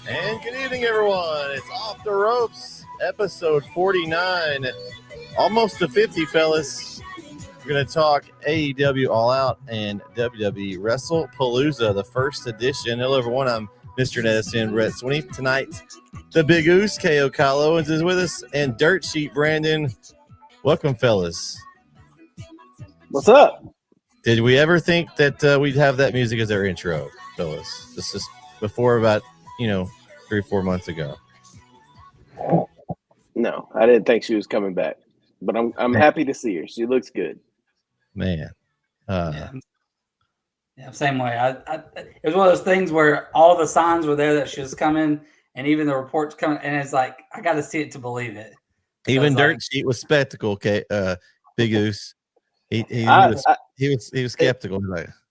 And good evening, everyone. It's Off the Ropes, episode 49. Almost to 50, fellas. We're going to talk AEW All Out and WWE Wrestlepalooza, the first edition. Hello, everyone. I'm Mr. Nedison, Brett Swinney. Tonight, the Big Oos, K.O. Kyle Owens, is with us, and Dirt Sheet Brandon. Welcome, fellas. What's up? Did we ever think that we'd have that music as our intro, fellas? This is before about, 3 or 4 months ago. No, I didn't think she was coming back, but I'm happy to see her. She looks good. Man. Yeah, same way. It was one of those things where all the signs were there that she was coming, and even the reports coming, and it's like I got to see it to believe it. Even Dirt Sheet was spectacle. Okay, Big Goose. He was skeptical.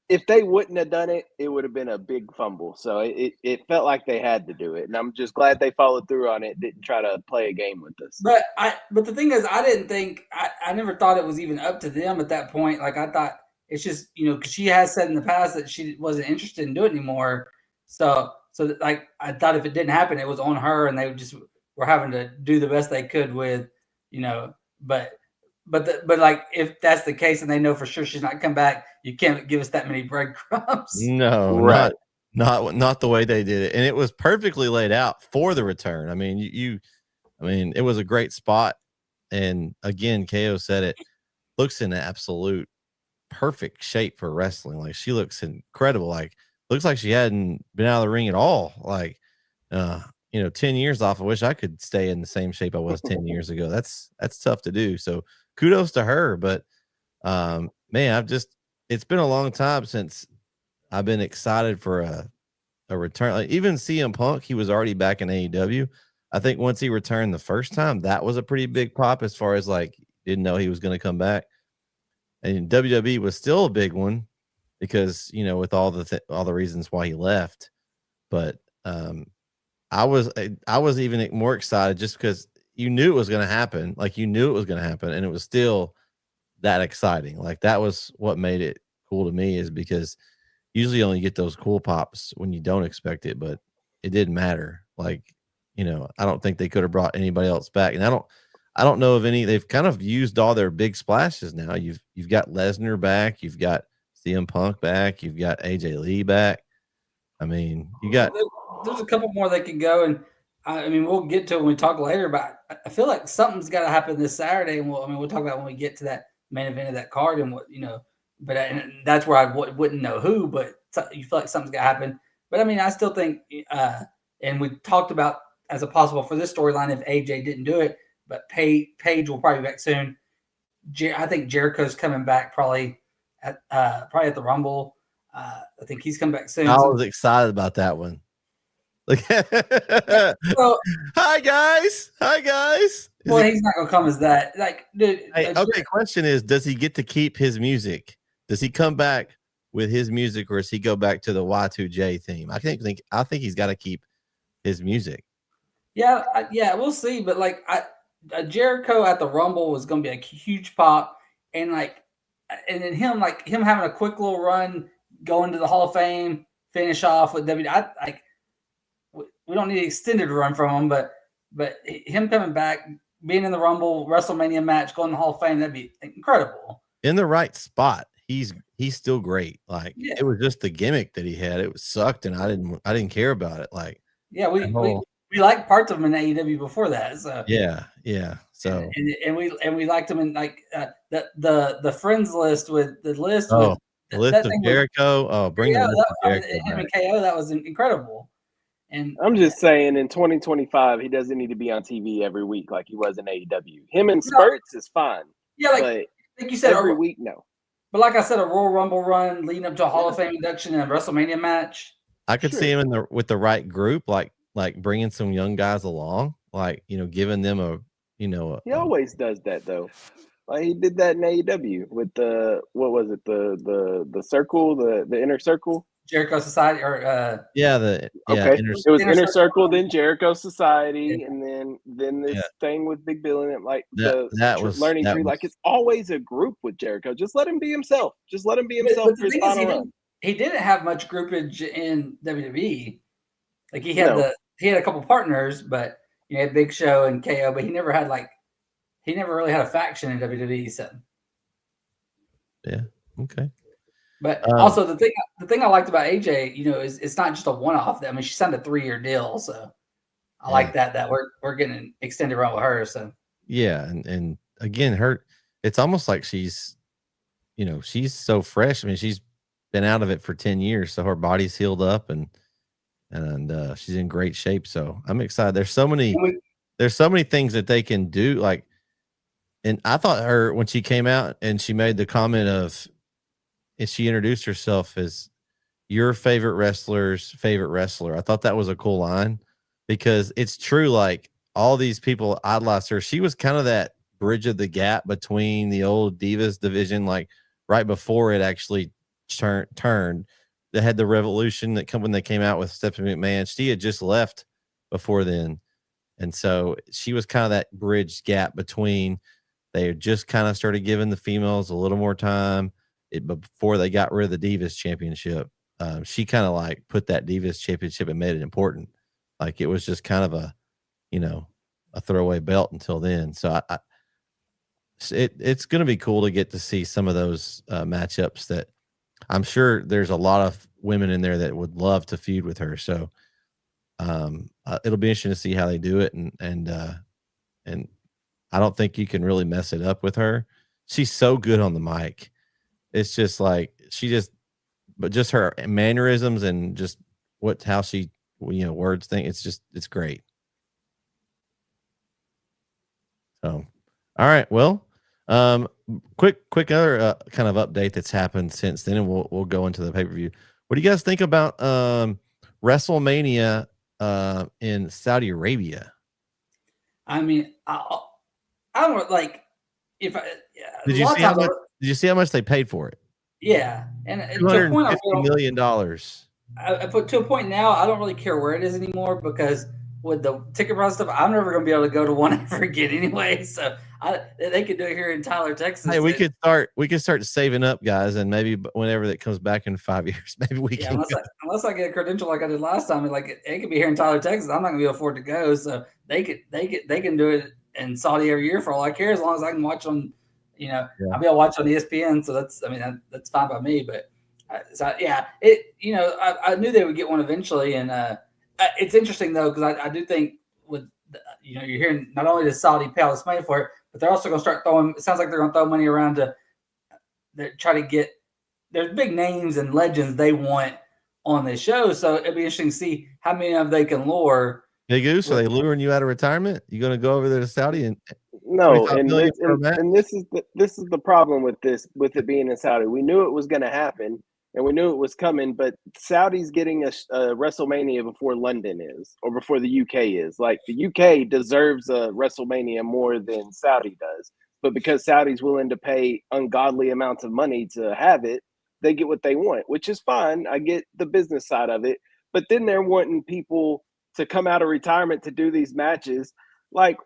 If they wouldn't have done it, it would have been a big fumble. So it felt like they had to do it, and I'm just glad they followed through on it. Didn't try to play a game with us. But the thing is, I never thought it was even up to them at that point. Like I thought it's just because she has said in the past that she wasn't interested in doing it anymore. So like I thought if it didn't happen, it was on her, and they just were having to do the best they could with But like if that's the case and they know for sure she's not come back, you can't give us that many breadcrumbs. No, right. not the way they did it, and it was perfectly laid out for the return. I mean, it was a great spot And again, KO said it, looks in absolute perfect shape for wrestling. Like, she looks incredible. Like, looks like she hadn't been out of the ring at all. Like, 10 years off. I wish I could stay in the same shape I was 10 years ago. That's tough to do. So kudos to her. But man, it's been a long time since I've been excited for a return. Like, even CM Punk, he was already back in AEW. I think once he returned the first time, that was a pretty big pop as far as like, didn't know he was going to come back. And WWE was still a big one because, with all the reasons why he left. But I was even more excited just because you knew it was going to happen. Like, you knew it was going to happen, and it was still that exciting. Like, that was what made it cool to me, is because usually you only get those cool pops when you don't expect it, but it didn't matter. Like, I don't think they could have brought anybody else back. And I don't know of any. They've kind of used all their big splashes now. You've got Lesnar back, you've got CM Punk back, you've got AJ Lee back. I mean, there's a couple more that can go, and I mean, we'll get to it when we talk later. But I feel like something's got to happen this Saturday, and we'll talk about when we get to that main event of that card and what. But and that's where I wouldn't know who, but you feel like something's got to happen. But I mean, I still think, and we talked about as a possible for this storyline if AJ didn't do it, but Paige will probably be back soon. I think Jericho's coming back probably at the Rumble. I think he's coming back soon. I was excited about that one. Like, so, hi guys. Well, he's not gonna come as that. Like, dude. Okay. Question is, does he get to keep his music? Does he come back with his music, or does he go back to the Y2J theme? I think he's got to keep his music. Yeah, we'll see. But like, Jericho at the Rumble was going to be a huge pop, and then him having a quick little run, going to the Hall of Fame, finish off with WWE. We don't need an extended run from him, but him coming back, being in the Rumble, WrestleMania match, going to the Hall of Fame, that'd be incredible. In the right spot, he's still great. Like, It was just the gimmick that he had. It sucked, and I didn't care about it. Like, yeah, we liked parts of him in AEW before that. So yeah. So and we liked him in like the friends list with the list. Oh, the list of Jericho. Bring the list of Jericho. Him and KO, that was incredible. And I'm just saying, in 2025, he doesn't need to be on TV every week like he was in AEW. Him in spurts is fine. Yeah, like you said, every week, no. But like I said, a Royal Rumble run leading up to a Hall of Fame induction and a WrestleMania match. I could see him with the right group, like bringing some young guys along, like, giving them he always does that though. Like, he did that in AEW with the circle, the inner circle. Jericho Society, or it was Inner Circle, then Jericho Society, and then this thing with Big Bill in it, like that was learning tree. Like, it's always a group with Jericho. Just let him be himself. For his final run. He didn't have much groupage in WWE. Like, he had a couple partners, but he had Big Show and KO, but he never really had a faction in WWE. So yeah, okay. But also the thing I liked about AJ, is it's not just a one-off. I mean, she signed a 3-year deal, so I like that we're getting an extended run with her. So yeah, and again, it's almost like she's so fresh. I mean, she's been out of it for 10 years, so her body's healed up and she's in great shape. So I'm excited. There's so many things that they can do. Like, and I thought her, when she came out and she made the comment of, and she introduced herself as your favorite wrestler's favorite wrestler. I thought that was a cool line, because it's true. Like, all these people idolized her. She was kind of that bridge of the gap between the old Divas division, like right before it actually turned. They had the Revolution when they came out with Stephanie McMahon. She had just left before then. And so she was kind of that bridge gap between, they had just kind of started giving the females a little more time before they got rid of the Divas Championship. She kind of like put that Divas Championship and made it important. Like, it was just kind of a throwaway belt until then. So it's going to be cool to get to see some of those matchups that I'm sure there's a lot of women in there that would love to feud with her. So it'll be interesting to see how they do it. And I don't think you can really mess it up with her. She's so good on the mic. It's just like but just her mannerisms and just how she words thing. It's great. So, all right. Well, quick other kind of update that's happened since then, and we'll go into the pay-per-view. What do you guys think about WrestleMania in Saudi Arabia? I mean, I don't like if I. Did you see how much they paid for it? Yeah, and to a point, $250 million. I put to a point now. I don't really care where it is anymore because with the ticket price stuff, I'm never going to be able to go to one ever again anyway. So they could do it here in Tyler, Texas. Hey, we could start saving up, guys, and maybe whenever that comes back in 5 years, maybe we can. Unless I get a credential like I did last time, like it could be here in Tyler, Texas. I'm not going to be able to afford to go, so they can do it in Saudi every year for all I care, as long as I can watch on. I'll be able to watch on ESPN, so that's fine by me. But I knew they would get one eventually, and it's interesting though because I do think with you're hearing not only does Saudi pay all this money for it, but they're also going to start throwing. It sounds like they're going to throw money around to try to get. There's big names and legends they want on this show, so it'd be interesting to see how many of they can lure. Hey Goose, are they luring you out of retirement? You going to go over there to Saudi and? No, and this is the problem with it being in Saudi. We knew it was going to happen, and we knew it was coming. But Saudi's getting a WrestleMania before London is, or before the UK is. Like the UK deserves a WrestleMania more than Saudi does, but because Saudi's willing to pay ungodly amounts of money to have it, they get what they want, which is fine. I get the business side of it, but then they're wanting people to come out of retirement to do these matches, like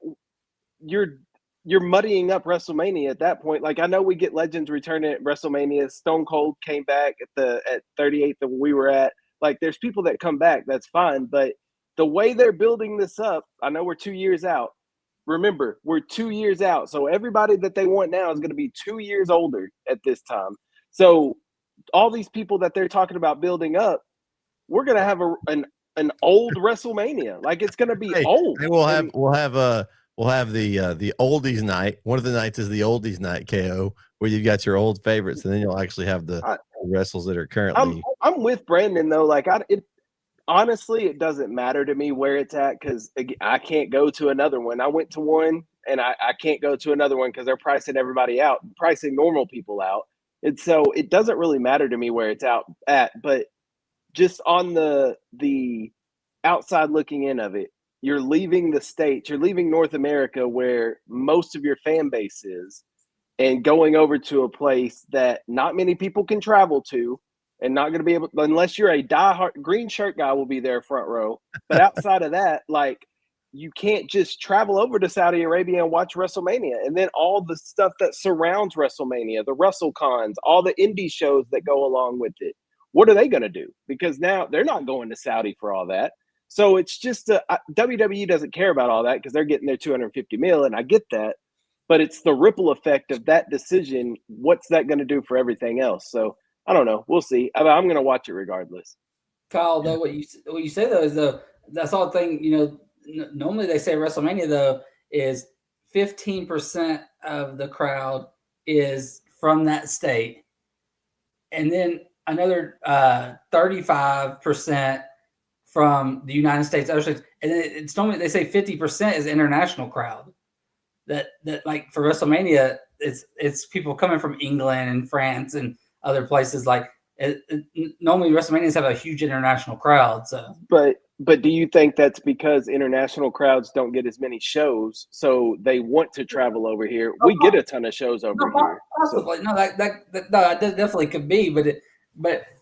you're muddying up WrestleMania at that point. Like I know we get legends returning at WrestleMania. Stone Cold came back at 38 that we were at. Like there's people that come back, that's fine. But the way they're building this up, I know we're 2 years out. Remember, we're 2 years out. So everybody that they want now is going to be 2 years older at this time. So all these people that they're talking about building up, we're going to have an old WrestleMania. Like it's going to be old. We'll have the oldies night. One of the nights is the oldies night, KO, where you've got your old favorites, and then you'll actually have the wrestlers that are currently. I'm with Brandon though. Like honestly, it doesn't matter to me where it's at because I can't go to another one. I went to one, and I can't go to another one because they're pricing everybody out, pricing normal people out, and so it doesn't really matter to me where it's out at. But just on the outside looking in of it. You're leaving the States, you're leaving North America where most of your fan base is, and going over to a place that not many people can travel to and not going to be able, unless you're a diehard green shirt guy will be there front row. But outside of that, like you can't just travel over to Saudi Arabia and watch WrestleMania. And then all the stuff that surrounds WrestleMania, the WrestleCons, all the indie shows that go along with it. What are they going to do? Because now they're not going to Saudi for all that. So it's just WWE doesn't care about all that because they're getting their $250 million, and I get that. But it's the ripple effect of that decision. What's that going to do for everything else? So I don't know. We'll see. I'm going to watch it regardless. Kyle, though, what you say though is that's all the thing. Normally they say WrestleMania though is 15% of the crowd is from that state, and then another 35%. From the United States, other states, and it's normally they say 50% is international crowd. That like for WrestleMania, it's people coming from England and France and other places. Like normally WrestleManias have a huge international crowd. So, but do you think that's because international crowds don't get as many shows, so they want to travel over here? We get a ton of shows over here. Possibly, so. No, that definitely could be, but it,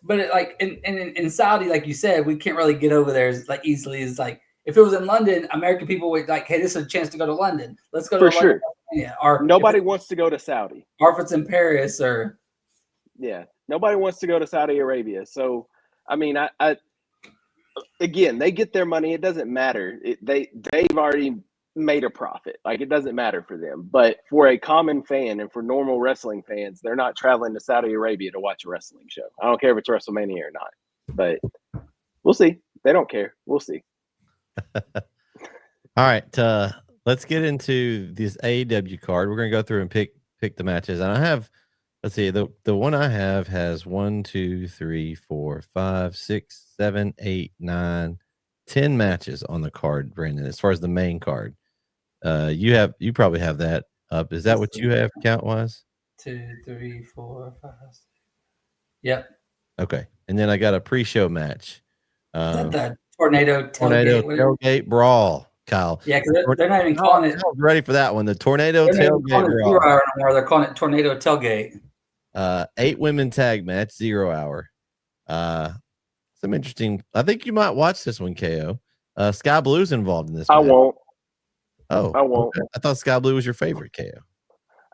like in Saudi, like you said, we can't really get over there as like easily as like if it was in London, American people would like, hey, this is a chance to go to London. Let's go to London. Yeah, or nobody wants to go to Saudi. Or if it's in Paris or nobody wants to go to Saudi Arabia. So I mean, I again, they get their money. It doesn't matter. They've already made a profit. Like it doesn't matter for them. But for a common fan and for normal wrestling fans, they're not traveling to Saudi Arabia to watch a wrestling show. I don't care if it's WrestleMania or not. But we'll see. They don't care. We'll see. All right. let's get into this AEW card. We're gonna go through and pick the matches, and I have. Let's see. The one I have has 1, 2, 3, 4, 5, 6, 7, 8, 9, 10 matches on the card, Brandon. As far as the main card, you probably have that up. Is that what you have count wise? 2, 3, 4, 5. Yep. Okay, and then I got a pre-show match. The tornado tailgate brawl, Kyle. Yeah, because they're not even calling it. Ready for that one? The tornado tailgate brawl. They're calling it tornado tailgate. 8 women tag match, 0 hour. Some interesting. I think you might watch this one, KO. Sky Blue's involved in this. I won't. Oh, I won't. Okay. I thought Sky Blue was your favorite, KO.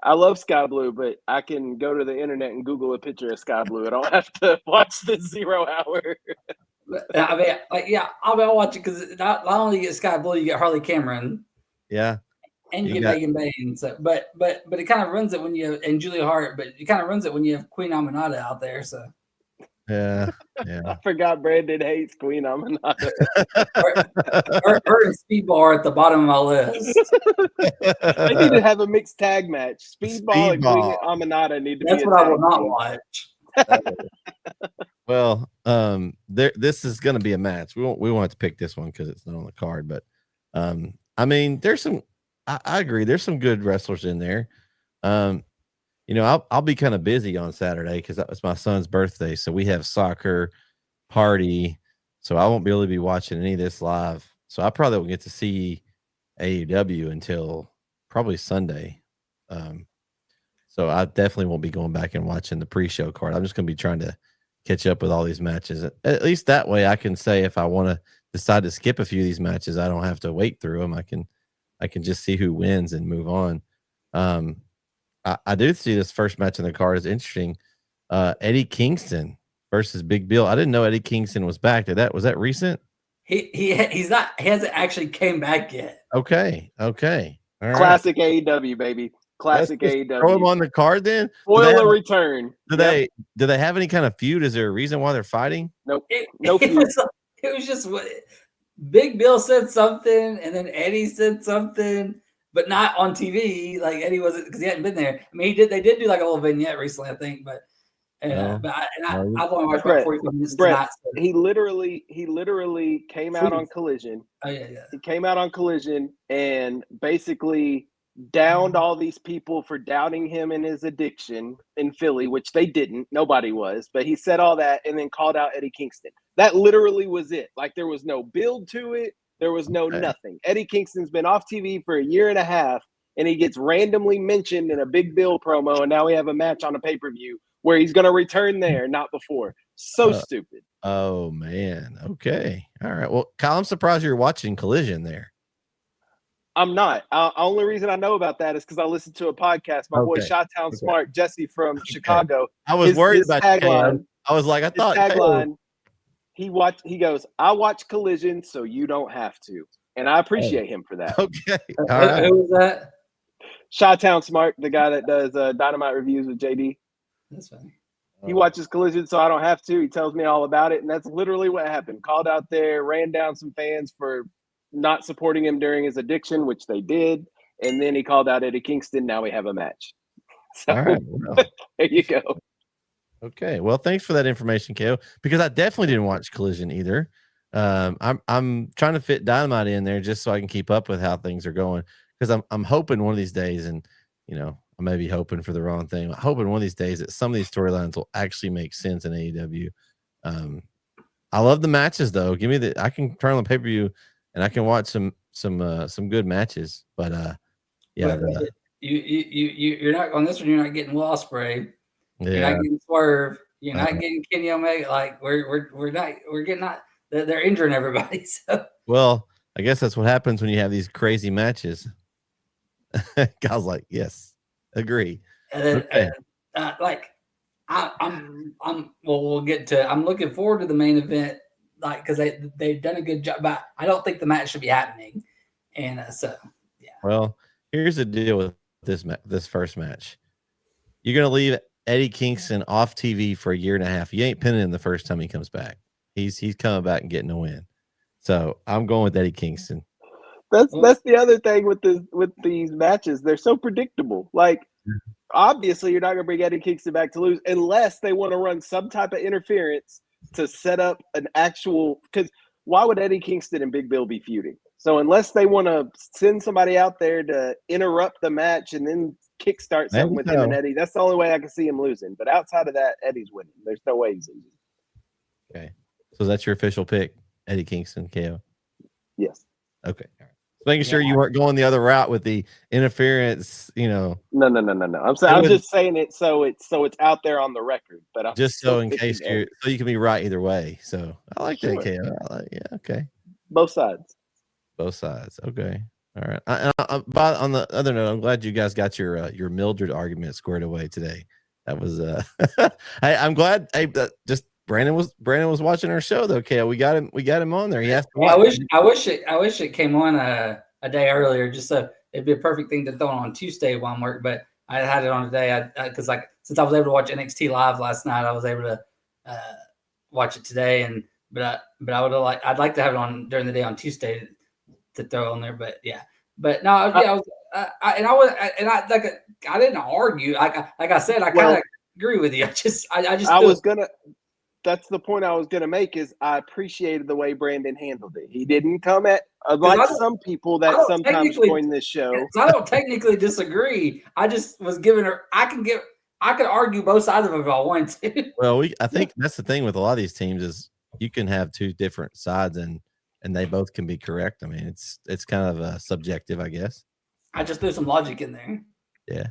I love Sky Blue, but I can go to the internet and Google a picture of Sky Blue. I don't have to watch the 0 hour. I mean, I'll watch it because not only you get Sky Blue, you get Harley Cameron. Yeah. And you get Megan Bain. So, but it kind of runs it when you have, and Julia Hart, but it kind of runs it when you have Queen Aminata out there. So. Yeah. I forgot Brandon hates Queen Aminata. her and Speedball are at the bottom of my list. They need to have a mixed tag match. Speedball and Queen Aminata need to be. That's what I will not watch. Well, this is going to be a match. We won't have to pick this one because it's not on the card. But I mean, there's some. I agree. There's some good wrestlers in there. I'll be kind of busy on Saturday because it's my son's birthday. So we have soccer party. So I won't be able to be watching any of this live. So I probably won't get to see AEW until probably Sunday. So I definitely won't be going back and watching the pre-show card. I'm just going to be trying to catch up with all these matches. At least that way I can say if I want to decide to skip a few of these matches, I don't have to wait through them. I can just see who wins and move on. I do see this first match in the card is interesting. Eddie Kingston versus Big Bill. I didn't know Eddie Kingston was back. Was that recent? He's not. He hasn't actually came back yet. Okay. All right. Classic AEW, baby. Classic AEW. Throw him on the card then. Spoiler return. Do they have any kind of feud? Is there a reason why they're fighting? Nope. It was just what Big Bill said something, and then Eddie said something. But not on TV, like Eddie wasn't because he hadn't been there. I mean, they did do like a little vignette recently, I think. But I've only watched about 45 minutes tonight. So. He literally came out on Collision. Oh yeah. He came out on Collision and basically downed all these people for doubting him and his addiction in Philly, which they didn't. Nobody was, but he said all that and then called out Eddie Kingston. That literally was it. Like there was no build to it. There was nothing. Eddie Kingston's been off TV for a year and a half, and he gets randomly mentioned in a Big Bill promo, and now we have a match on a pay-per-view where he's going to return there, not before. So stupid. Oh, man. Okay. All right. Well, Kyle, I'm surprised you're watching Collision there. I'm not. Only reason I know about that is because I listened to a podcast. My boy Chi-Town Smart, Jesse from Chicago. I was worried about tagline. I was like, I thought tagline. He goes, I watch Collision, so you don't have to. And I appreciate him for that. Okay. All right. Who was that? Chi-Town Smart, the guy that does Dynamite reviews with JD. That's funny. He watches Collision, so I don't have to. He tells me all about it. And that's literally what happened. Called out there, ran down some fans for not supporting him during his addiction, which they did. And then he called out Eddie Kingston. Now we have a match. So all right. Well, there you go. Okay, well, thanks for that information, KO. Because I definitely didn't watch Collision either. I'm trying to fit Dynamite in there just so I can keep up with how things are going. Because I'm hoping one of these days, and I may be hoping for the wrong thing. I'm hoping one of these days that some of these storylines will actually make sense in AEW. I love the matches though. I can turn on the pay-per-view and I can watch some good matches. But yeah, you're not on this one. You're not getting Will Ospreay. You're not getting Swerve. You're not getting Kenny Omega. Like they're injuring everybody. So well, I guess that's what happens when you have these crazy matches. Guys, like, yes, agree. And then, we'll get to. I'm looking forward to the main event, like because they've done a good job. But I don't think the match should be happening. And so, yeah. Well, here's the deal with this first match. You're gonna leave Eddie Kingston off TV for a year and a half. You ain't pinning him the first time he comes back. He's coming back and getting a win. So I'm going with Eddie Kingston. That's the other thing with these matches. They're so predictable. Like, obviously, you're not going to bring Eddie Kingston back to lose unless they want to run some type of interference to set up an actual. Because why would Eddie Kingston and Big Bill be feuding? So unless they want to send somebody out there to interrupt the match and then kickstart something with him and Eddie, that's the only way I can see him losing. But outside of that, Eddie's winning. There's no way he's losing. Okay, so that's your official pick, Eddie Kingston, KO. Yes. Okay. All right. Making sure you weren't going the other route with the interference, No. I'm just saying it so it's out there on the record. But I'm just so in case you can be right either way. So I like that, KO. Okay. Both sides. Okay. All right. But on the other note, I'm glad you guys got your Mildred argument squared away today. That was I'm glad. Just Brandon was watching our show though. KO, we got him on there. He has to watch. I wish it came on a day earlier, just so it'd be a perfect thing to throw on Tuesday while I'm working. But I had it on today because since I was able to watch NXT live last night, I was able to watch it today. But I'd like to have it on during the day on Tuesday to throw on there. But yeah, but no, I didn't argue. Like I said, I kind of agree with you. That's the point I was going to make is I appreciated the way Brandon handled it. He didn't come at like some people that sometimes join this show. I don't technically disagree. I just was giving her. I could argue both sides of it if I wanted to. Well, I think that's the thing with a lot of these teams is you can have two different sides and they both can be correct. I mean, it's kind of subjective, I guess. I just threw some logic in there. Yeah,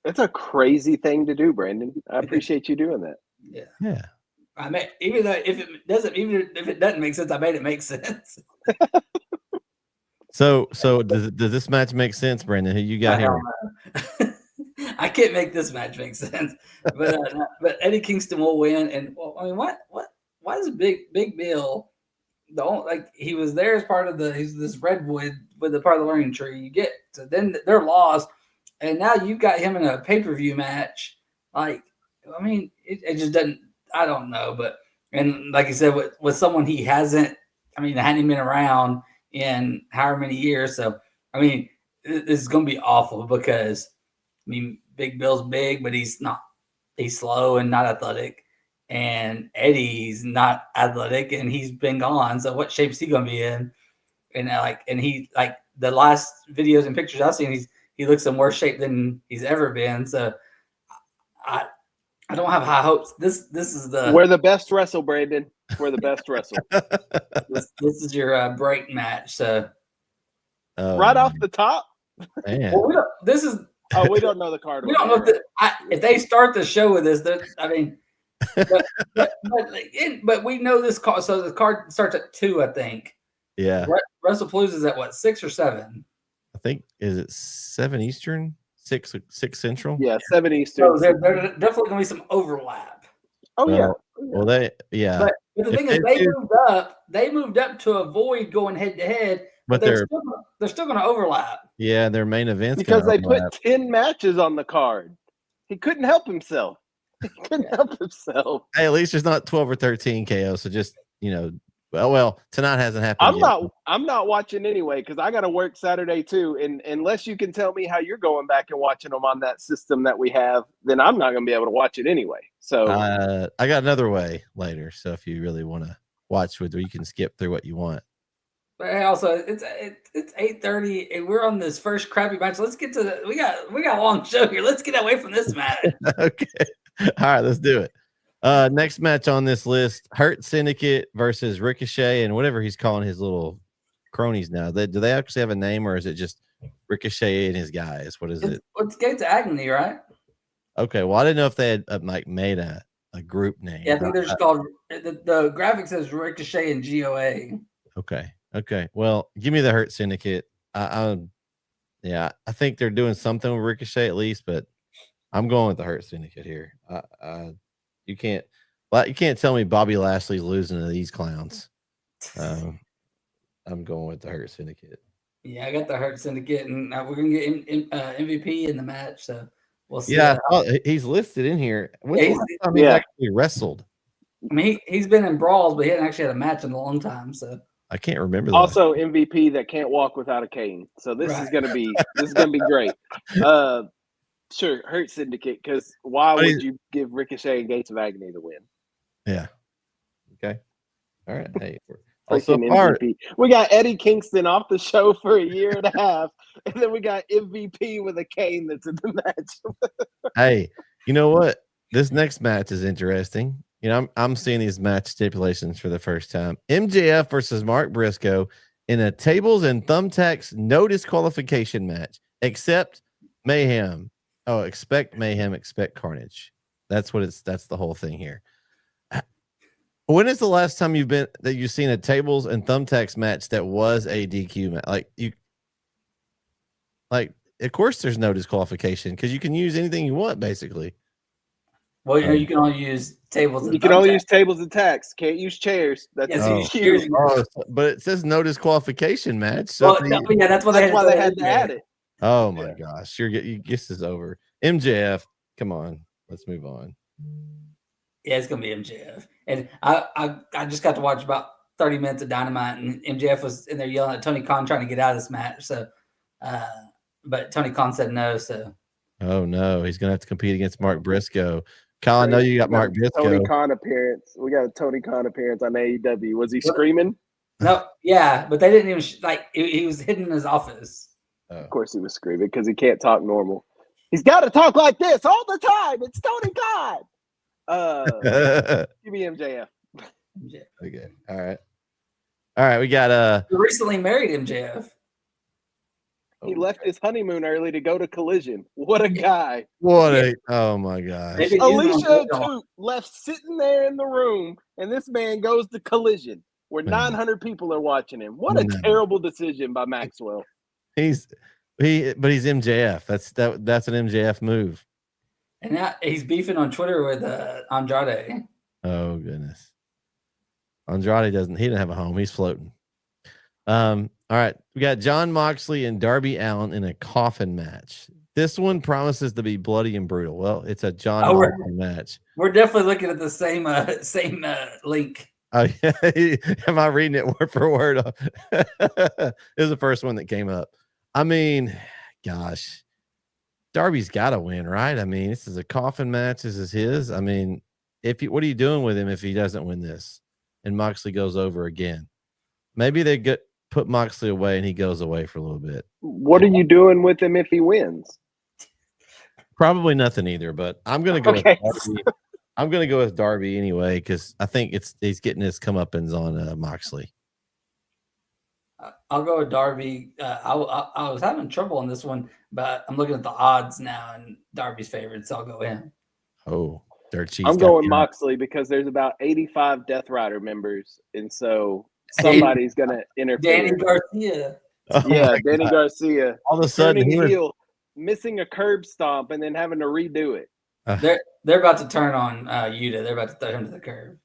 it's a crazy thing to do, Brandon. I appreciate you doing that. Yeah. I mean, even if it doesn't make sense, I made it make sense. So does this match make sense, Brandon? Who you got here? I can't make this match make sense, but Eddie Kingston will win. And I mean, why is Big Bill he was there as part of he's this redwood with the part of the learning tree? You get so then they're lost, and now you've got him in a pay-per-view match. Like, I mean, it just doesn't. I don't know, and like you said, with someone he hadn't been around in however many years. So, I mean, this is going to be awful because, I mean, Big Bill's big, but he's slow and not athletic. And Eddie's not athletic and he's been gone. So what shape is he going to be in? And he the last videos and pictures I've seen, he looks in worse shape than he's ever been. So I don't have high hopes. We're the best wrestle, Brandon. We're the best wrestle. This is your break match. So right off the top. Man. Well, we don't know the card. We don't know if they start the show with this. I mean, but we know this card. So the card starts at 2, I think. Yeah. Wrestlepalooza is at what, 6 or 7? I think is it 7 Eastern, 6 Central. Yeah, 7 Eastern. So there's definitely going to be some overlap. Oh yeah. Well, But the thing is, they moved up to avoid going head to head. But they're still going to overlap. Yeah, their main events because they put 10 matches on the card. He couldn't help himself. Hey, at least there's not 12 or 13 KO. So just well, tonight hasn't happened. I'm not watching anyway because I got to work Saturday too. And unless you can tell me how you're going back and watching them on that system that we have, then I'm not going to be able to watch it anyway. So I got another way later. So if you really want to watch with, or you can skip through what you want. But also, it's 8:30, and we're on this first crappy match. Let's get to we got a long show here. Let's get away from this match. Okay, all right, let's do it. Next match on this list: Hurt Syndicate versus Ricochet and whatever he's calling his little cronies now. Do they actually have a name, or is it just Ricochet and his guys? What is it? It's Gates of Agony, right? Okay, well, I didn't know if they had made a group name. Yeah, I think they're just called the graphic says Ricochet and GOA. Okay. Well, give me the Hurt Syndicate. I think they're doing something with Ricochet at least, but I'm going with the Hurt Syndicate here. You can't tell me Bobby Lashley's losing to these clowns. I'm going with the Hurt Syndicate. Yeah, I got the Hurt Syndicate, and we're gonna get MVP in the match. So we'll see. Yeah, he's listed in here. When's the last time he actually wrestled? I mean, he's been in brawls, but he hasn't actually had a match in a long time. So I can't remember. Also, MVP that can't walk without a cane. So this is gonna be great. Sure, Hurt Syndicate, because why would you give Ricochet and Gates of Agony the win? Yeah. Okay. All right. Hey, also MVP. We got Eddie Kingston off the show for a year and a half, and then we got MVP with a cane that's in the match. Hey, you know what? This next match is interesting. You know, I'm seeing these match stipulations for the first time. MJF versus Mark Briscoe in a tables and thumbtacks no disqualification match, except mayhem. Oh, expect mayhem, expect carnage. That's the whole thing here. When is the last time you've seen a tables and thumbtacks match that was a DQ match? Of course there's no disqualification because you can use anything you want, basically. Well, you can only use tables and you can only use tables and tacks. Can't use chairs. That's but it says no disqualification match. So that's why they had to add it. Oh my gosh, this is over. MJF, come on, let's move on. Yeah, it's gonna be MJF, and I just got to watch about 30 minutes of Dynamite, and MJF was in there yelling at Tony Khan trying to get out of this match. So, but Tony Khan said no. So, oh no, he's gonna have to compete against Mark Briscoe. Kyle, I know you got Mark Briscoe. Tony Khan appearance. We got a Tony Khan appearance on AEW. Was he screaming? No, yeah, but they didn't even he was hidden in his office. Of course, he was screaming because he can't talk normal. He's got to talk like this all the time. It's Tony Khan. Give me MJF. Okay. All right. We got He recently married MJF. He left his honeymoon early to go to Collision. What a guy. Oh my gosh. Alicia too left sitting there in the room, and this man goes to Collision where 900 people are watching him. What a terrible decision by Maxwell. But he's MJF. That's an MJF move. And now he's beefing on Twitter with Andrade. Oh goodness. Andrade didn't have a home. He's floating. All right. We got Jon Moxley and Darby Allin in a coffin match. This one promises to be bloody and brutal. Well, it's a Jon Moxley match. We're definitely looking at the same link. Oh yeah. Am I reading it word for word? It was the first one that came up. I mean, gosh. Darby's got to win, right? I mean, this is a coffin match. This is his. I mean, what are you doing with him if he doesn't win this and Moxley goes over again? Maybe they put Moxley away and he goes away for a little bit. What are you doing with him if he wins? Probably nothing either, but I'm going to go with Darby. I'm going to go with Darby anyway because I think he's getting his comeuppance on Moxley. I'll go with Darby. I was having trouble on this one, but I'm looking at the odds now, and Darby's favorite, so I'll go in. Oh, dirt cheese. I'm going Moxley because there's about 85 Death Rider members, and so somebody's going to interfere. Danny Garcia. Yeah, Danny Garcia. All of a sudden, heel, missing a curb stomp and then having to redo it. They're about to turn on Yuta. They're about to throw him to the curb.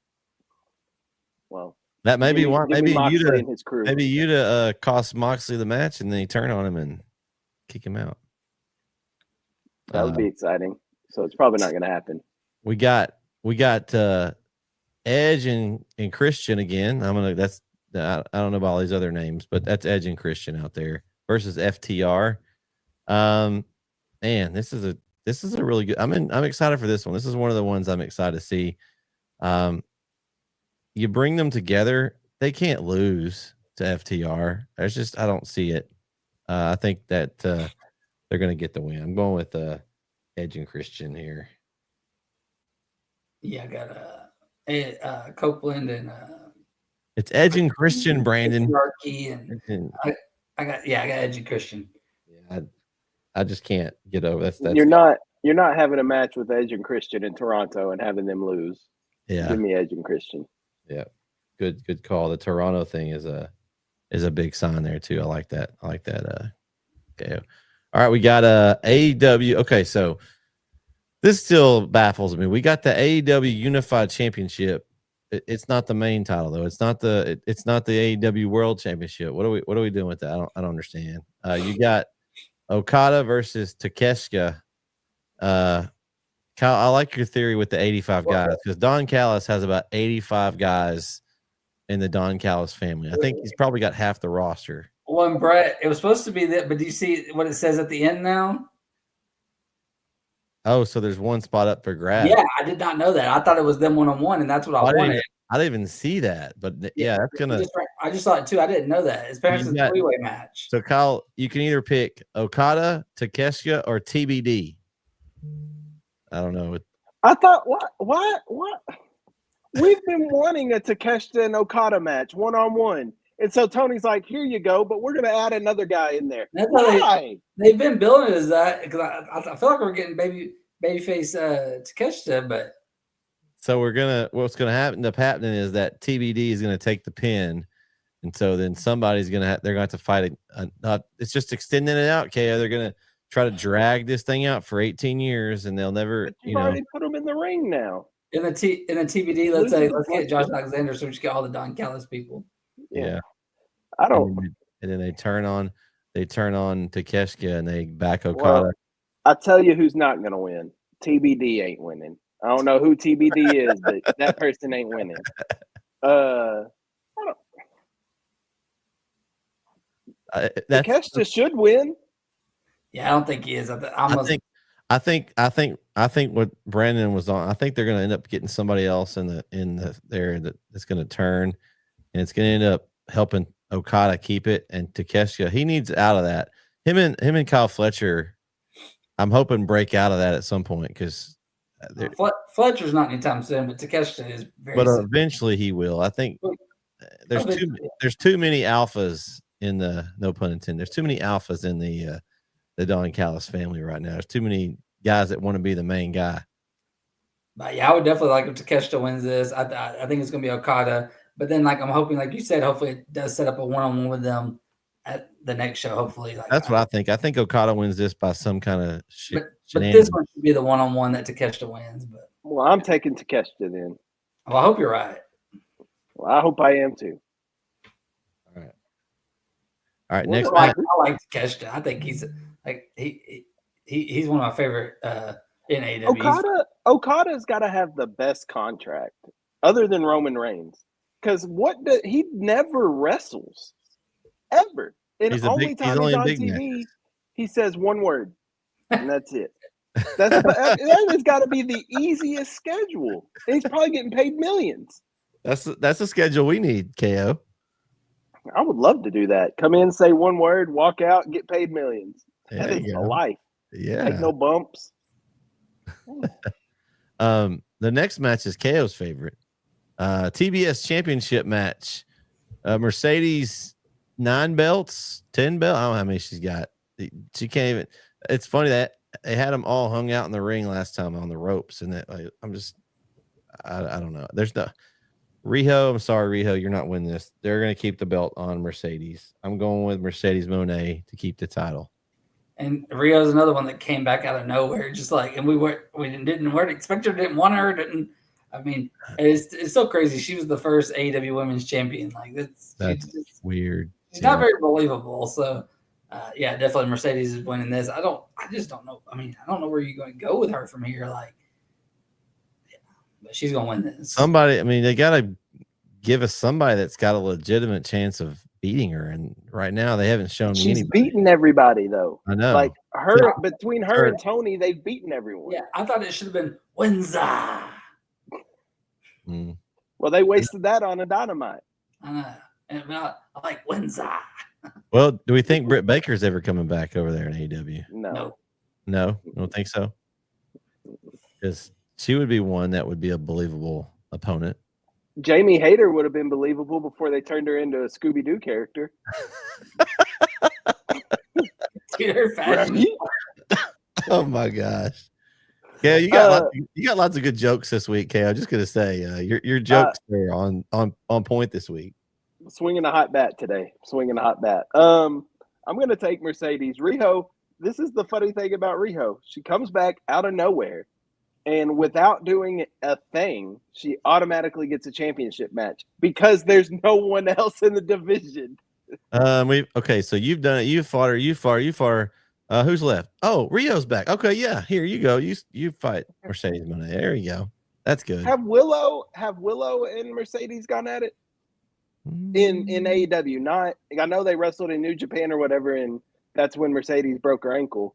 Well. That may be one. Maybe Yuta cost Moxley the match, and then he turn on him and kick him out. That would be exciting. So it's probably not going to happen. We got Edge and Christian again. I don't know about all these other names, but that's Edge and Christian out there versus FTR. Man, this is a really good. I'm excited for this one. This is one of the ones I'm excited to see. You bring them together, they can't lose to FTR. I don't see it. I think that they're going to get the win. I'm going with Edge and Christian here. Yeah, I got Copeland and it's Edge and Christian, Brandon. And I got Edge and Christian. Yeah, I just can't get over that's you're not having a match with Edge and Christian in Toronto and having them lose. Yeah, give me Edge and Christian. Yeah, good call. The Toronto thing is a big sign there too. I like that. Okay. All right, we got AEW. Okay, so this still baffles me. We got the AEW Unified Championship. It's not the main title though. It's not the AEW World Championship. What are we doing with that? I don't understand. You got Okada versus Takeshita. Kyle, I like your theory with the 85 guys because Don Callis has about 85 guys in the Don Callis family. I think he's probably got half the roster. Well, and Brett, it was supposed to be that, but do you see what it says at the end now? Oh, so there's one spot up for grabs. Yeah, I did not know that. I thought it was them 1-on-1, and that's what I wanted. I didn't even see that, but yeah, that's gonna. I just saw it too. I didn't know that. It's apparently a three-way match. So Kyle, you can either pick Okada, Takeshita, or TBD. I don't know. I thought what? We've been wanting a Takeshita and Okada match 1-on-1. And so Tony's like, here you go, but we're going to add another guy in there. That's why they've been building it as that, because I feel like we're getting babyface Takeshita, but. So what's going to end up happening is that TBD is going to take the pin. And so then somebody's going to they're going to have to fight it. It's just extending it out, KO. They're going to try to drag this thing out for 18 years, and they'll never, you've already put them in the ring now. In the TBD, let's get Josh Alexander, so we just get all the Don Callis people. Yeah. I don't. And then they turn on Takeshita and they back Okada. Well, I tell you who's not going to win. TBD ain't winning. I don't know who TBD is, but that person ain't winning. Takeshita should win. Yeah, I don't think he is. I think what Brandon was on. I think they're going to end up getting somebody else in there that's going to turn, and it's going to end up helping Okada keep it. And Takeshita, he needs out of that. Him and Kyle Fletcher, I'm hoping break out of that at some point, because Fletcher's not anytime soon, but Takeshita is very. But eventually he will. I think there's too many alphas in the, no pun intended. There's too many alphas in the Don Callis family right now. There's too many guys that want to be the main guy. But yeah, I would definitely like if Takeshita wins this. I think it's going to be Okada. But then, like, I'm hoping, like you said, hopefully it does set up a 1-on-1 with them at the next show. Hopefully, that's what I think. I think Okada wins this by some kind of shit. But this one should be the 1-on-1 that Takeshita wins. But I'm taking Takeshita then. Well, I hope you're right. Well, I hope I am too. All right. Next, I like Takeshita. I think he's like he's one of my favorite in AEW. Okada's got to have the best contract other than Roman Reigns, because he never wrestles ever. And he's only time he's on TV, he says one word, and that's it. That has got to be the easiest schedule. And he's probably getting paid millions. That's the schedule we need, KO. I would love to do that. Come in, say one word, walk out, get paid millions. That is a life. Yeah. Take no bumps. The next match is KO's favorite. TBS championship match. Mercedes 9 belts, 10 belts. I don't know how many she's got. She can't even. It's funny that they had them all hung out in the ring last time on the ropes, and that I don't know. There's no Riho. I'm sorry, Riho, you're not winning this. They're going to keep the belt on Mercedes. I'm going with Mercedes Moné to keep the title. And Rio's another one that came back out of nowhere, just like, and we weren't expect her, didn't want her, didn't. I mean, it's so crazy. She was the first AEW Women's Champion. Like that's weird. She's not very believable. So, yeah, definitely Mercedes is winning this. I just don't know. I mean, I don't know where you're going to go with her from here. Like, yeah, but she's going to win this. Somebody. I mean, they got to give us somebody that's got a legitimate chance of beating her, and right now they haven't shown me anybody. She's beaten everybody though. I know. Like between her and Tony, they've beaten everyone. Yeah, I thought it should have been Windsor. Well, they wasted that on a Dynamite. I like Windsor. Well, do we think Britt Baker's ever coming back over there in AEW? No, you don't think so? Because she would be one that would be a believable opponent. Jamie Hayter would have been believable before they turned her into a Scooby-Doo character. Oh my gosh. Yeah, you got lots of good jokes this week, Kay. I'm just gonna say your jokes are on point this week. Swinging a hot bat today. I'm gonna take Mercedes. Riho. This is the funny thing about Riho. She comes back out of nowhere, and without doing a thing, she automatically gets a championship match because there's no one else in the division. So you've done it. You fought her. Who's left? Oh, Rio's back. Okay, yeah. Here you go. You fight Mercedes Moné. There you go. That's good. Have Willow and Mercedes gone at it? in AEW. Not, I know they wrestled in New Japan or whatever, and that's when Mercedes broke her ankle.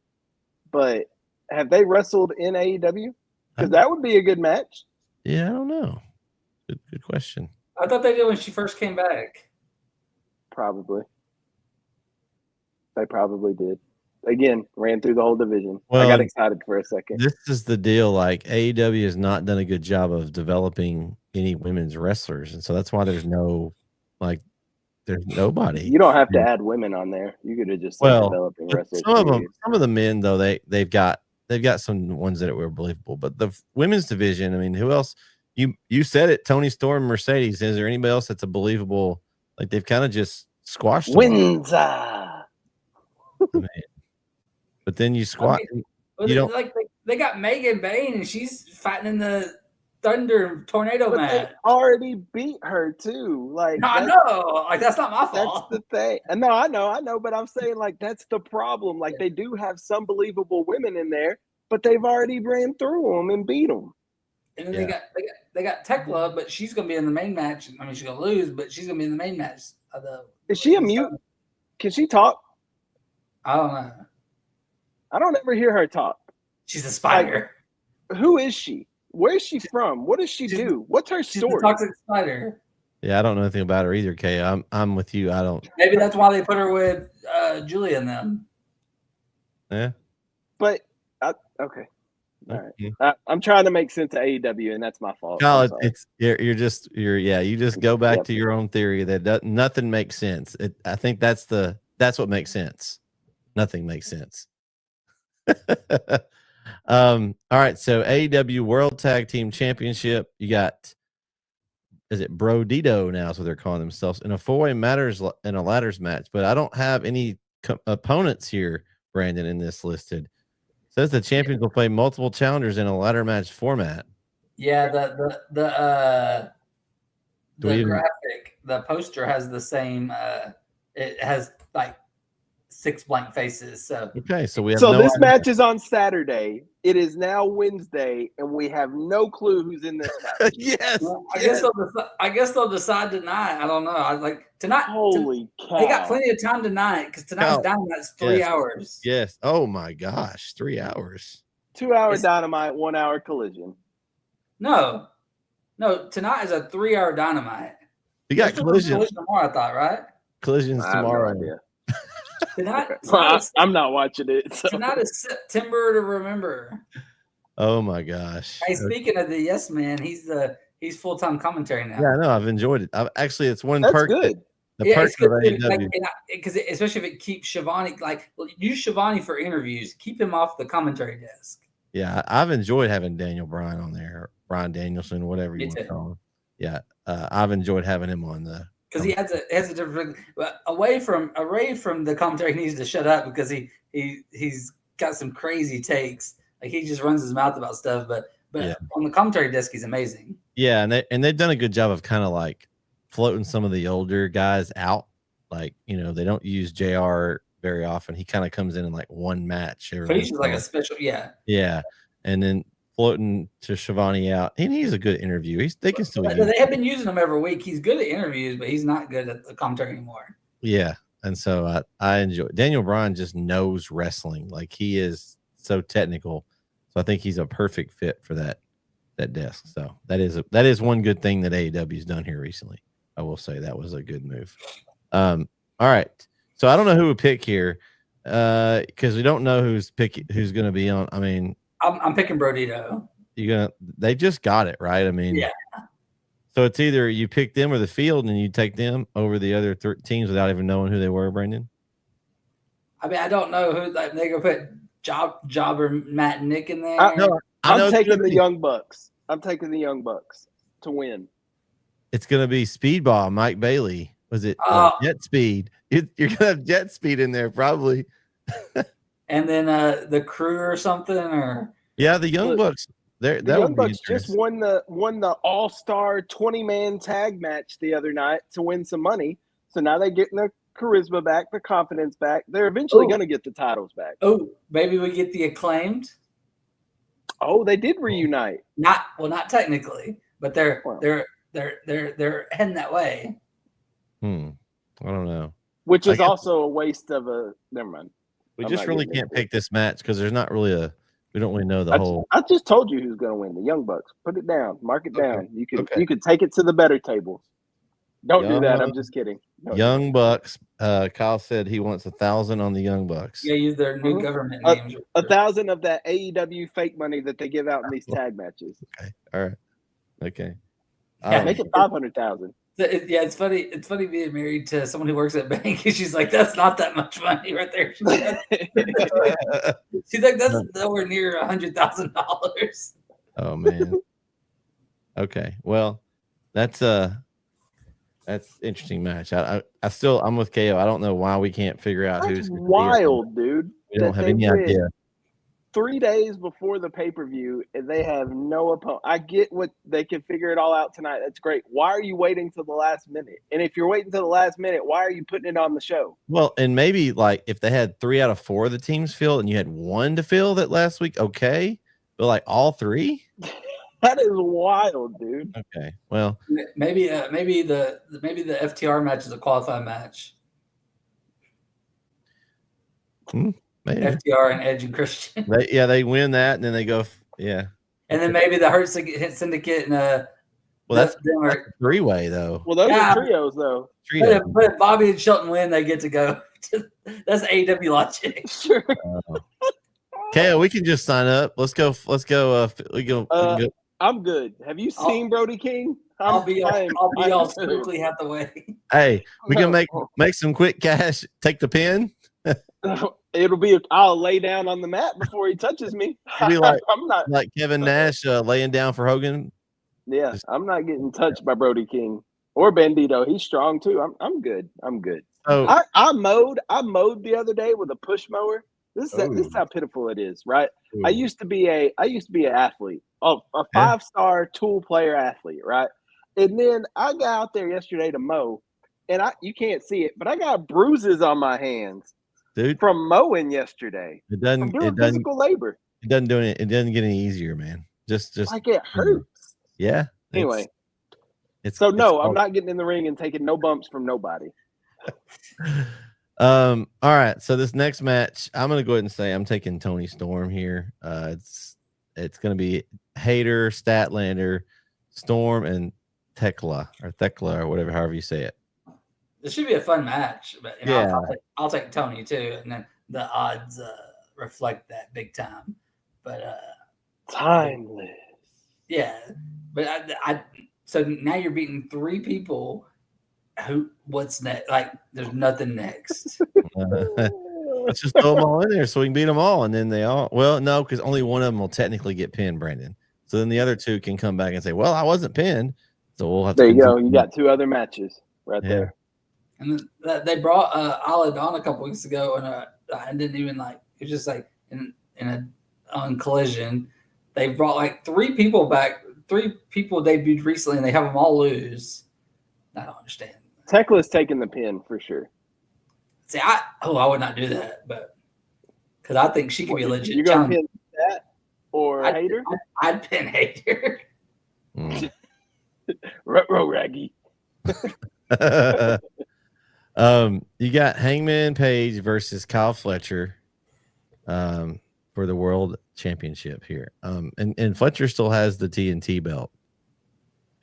But have they wrestled in AEW? Because that would be a good match. Yeah, I don't know. Good question. I thought they did when she first came back. Probably. They probably did. Again, ran through the whole division. Well, I got excited for a second. This is the deal. Like, AEW has not done a good job of developing any women's wrestlers, and so that's why there's nobody. You don't have to add women on there. You could have just said developing wrestlers. Some of the men though, they've got some ones that were believable, but the women's division, I mean, who else? You said it, Tony Storm, Mercedes. Is there anybody else that's a believable? Like, they've kind of just squashed Windsor. But then you squat. You don't like they got Megan Bain and she's fighting in the Thunder Tornado match. They already beat her too. Like, no, I know. Like, that's not my That's fault. the thing. No, I know. But I'm saying, like, that's the problem. Like, they do have some believable women in there, but they've already ran through them and beat them. And then they got Tekla, but she's gonna be in the main match. I mean, she's gonna lose, but she's gonna be in the main match. Is she a mute? Can she talk? I don't know. I don't ever hear her talk. She's a spider. Like, who is she? Where is she from? What does she do? What's her story? She's a toxic spider. Yeah, I don't know anything about her either, Kay. I'm with you. I don't. Maybe that's why they put her with Julia and them. Yeah. But okay. All right. I'm trying to make sense of AEW, and that's my fault. No, you just go back to your own theory that nothing makes sense. I think that's what makes sense. Nothing makes sense. All right, so AEW World Tag Team Championship. You got, is it Brodito now? Is what they're calling themselves in a 4-way in a ladders match. But I don't have any opponents here, Brandon, in this listed. It says the champions will play multiple challengers in a ladder match format. Yeah, the graphic, the poster has the same. It has like 6 blank faces. So okay, so we have. So this match is on Saturday. It is now Wednesday, and we have no clue who's in this match. Yes, well, I guess they'll decide tonight. I don't know. I like tonight. Holy cow! They got plenty of time tonight because tonight's Dynamite's 3 hours. Yes. Oh my gosh, 3 hours. 2 hour Dynamite, 1 hour Collision. No. Tonight is a 3 hour Dynamite. You got Collision tomorrow, I thought, right? Collision's tomorrow. No idea. Tonight, I'm not watching it. So. Tonight is September to remember. Oh my gosh! Hey, speaking of the Yes Man, he's full-time commentary now. Yeah, I know. I've enjoyed it. It's one That's perk. good. The perk of AEW. Because especially if it keeps Shivani, use Shivani for interviews. Keep him off the commentary desk. Yeah, I've enjoyed having Daniel Bryan on there, Bryan Danielson, whatever you want to call him. Yeah, I've enjoyed having him on the. Because he has a different away from the commentary. He needs to shut up because he's got some crazy takes. Like, he just runs his mouth about stuff. But on the commentary desk, he's amazing. Yeah, and they've done a good job of kind of like floating some of the older guys out. Like, they don't use JR very often. He kind of comes in like one match. So he's just like a special, yeah, and then floating to Shivani out. And he's a good interview. They can still. They have been using him every week. He's good at interviews, but he's not good at the commentary anymore. Yeah, and so I enjoy. Daniel Bryan just knows wrestling. Like, he is so technical. So I think he's a perfect fit for that desk. So that is one good thing that AEW's done here recently. I will say that was a good move. All right. So I don't know who would pick here because we don't know who's going to be on. I mean, I'm picking Brodito. They just got it right. I mean, yeah. So it's either you pick them or the field, and you take them over the other teams without even knowing who they were, Brandon. I mean, I don't know who they go put Jobber, Matt, and Nick in there. I'm taking the Young Bucks. I'm taking the Young Bucks to win. It's going to be Speedball, Mike Bailey. Was it Jet Speed? You're going to have Jet Speed in there probably. And then the Crew or something, or the Young Bucks. The Young Bucks just won the All-Star 20-man tag match the other night to win some money. So now they're getting their charisma back, their confidence back. They're eventually going to get the titles back. Oh, maybe we get the Acclaimed. Oh, they did reunite. Not technically, but they're heading that way. I don't know. Which is also a waste of a. Never mind. We just really can't pick this match because there's not really we don't really know the whole. I just told you who's going to win. The Young Bucks. Put it down. Mark it down. You could take it to the better tables. Don't do that. I'm just kidding. Young Bucks. Kyle said he wants 1,000 on the Young Bucks. Yeah, use their new government names. 1,000 of that AEW fake money that they give out in these tag matches. Okay. All right. Okay. Make it 500,000. Yeah, it's funny. It's funny being married to someone who works at a bank, and she's like, "That's not that much money right there." She's like, "That's nowhere near $100,000." Oh man. Okay. Well, that's interesting match. I'm with KO. I don't know why we can't figure out who's wild, dude. We don't have any idea. 3 days before the pay-per-view, and they have no opponent. I get what they can figure it all out tonight. That's great. Why are you waiting till the last minute? And if you're waiting till the last minute, why are you putting it on the show? Well, and maybe like if they had 3 out of 4 of the teams filled and you had 1 to fill that last week, okay. But like all 3? That is wild, dude. Okay. Well, maybe the FTR match is a qualifying match. Maybe. FTR and Edge and Christian. They win that, and then they go, yeah. And then maybe the Hurt Syndicate and that's a 3-way though. Well, those are trios though. But if Bobby and Shelton win, they get to go. That's AEW logic. Sure. Okay, we can just sign up. Let's go. We go. I'm good. Have you seen Brody King? I'll be all Stokely Hathaway. Hey, we can make some quick cash. Take the pin. I'll lay down on the mat before he touches me. Be like, I'm not like Kevin Nash laying down for Hogan. Yeah, I'm not getting touched by Brody King or Bandito. He's strong too. I'm good. So, I mowed the other day with a push mower. This is how pitiful it is, right? Ooh. I used to be an athlete, a 5-star tool player athlete, right? And then I got out there yesterday to mow, and you can't see it, but I got bruises on my hands. Dude, from mowing yesterday. It doesn't physical labor. It doesn't do it. It doesn't get any easier, man. Just like it hurts. Yeah. Anyway, I'm not getting in the ring and taking no bumps from nobody. All right. So this next match, I'm gonna go ahead and say I'm taking Tony Storm here. It's gonna be Hayter, Statlander, Storm, and Thekla or whatever, however you say it. This should be a fun match, but I'll take Tony too, and then the odds reflect that big time. But timeless, yeah. But so now you're beating 3 people. What's next? Like, there's nothing next. Let's just throw them all in there so we can beat them all, and then they all. Well, no, because only one of them will technically get pinned, Brandon. So then the other 2 can come back and say, "Well, I wasn't pinned." So we'll have. There you go. You got 2 other matches right there. And they brought Alad on a couple weeks ago, and I didn't even it was just like in a collision. They brought like 3 people back. 3 people debuted recently, and they have them all lose. I don't understand. Tekla's taking the pin for sure. See, I would not do that, but because I think she could be a legit. You're gonna pin that or Hayter? I'd pin Hayter. Ruh-roh, Raggy. You got Hangman Page versus Kyle Fletcher for the World Championship here. And Fletcher still has the TNT belt.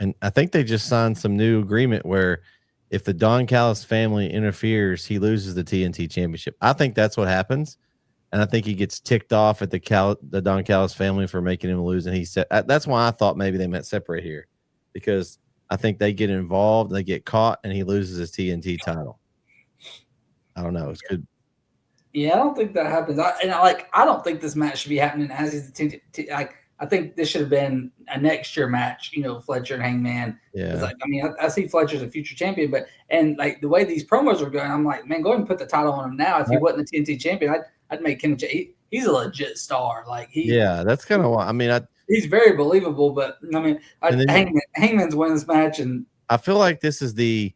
And I think they just signed some new agreement where if the Don Callis family interferes, he loses the TNT Championship. I think that's what happens. And I think he gets ticked off at the Don Callis family for making him lose. And he said that's why I thought maybe they meant separate here, because I think they get involved, they get caught, and he loses his TNT title. I don't know. It's good. Yeah, I don't think that happens. I don't think this match should be happening as he's the TNT. I think this should have been a next year match, Fletcher and Hangman. Yeah. I see Fletcher's a future champion, but the way these promos are going, I'm like, man, go ahead and put the title on him now. If he wasn't the TNT champion, I'd make him. He's a legit star. That's kind of why. He's very believable, but Hangman's winning this match, and I feel like this is the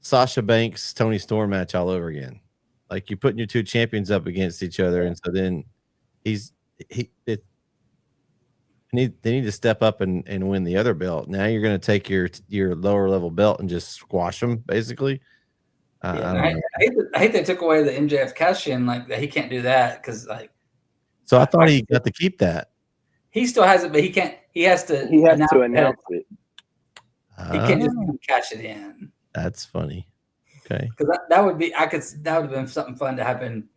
Sasha Banks Tony Storm match all over again. Like you're putting your 2 champions up against each other, and so then they need to step up and win the other belt. Now you're going to take your lower level belt and just squash them, basically. I hate they took away the MJF cash in, like that he can't do that because like. So I thought he got to keep that. He still has it, but he can't. He has to. He has to announce it. He can't just cash it in. That's funny. Okay. Because that would be. That would have been something fun to happen.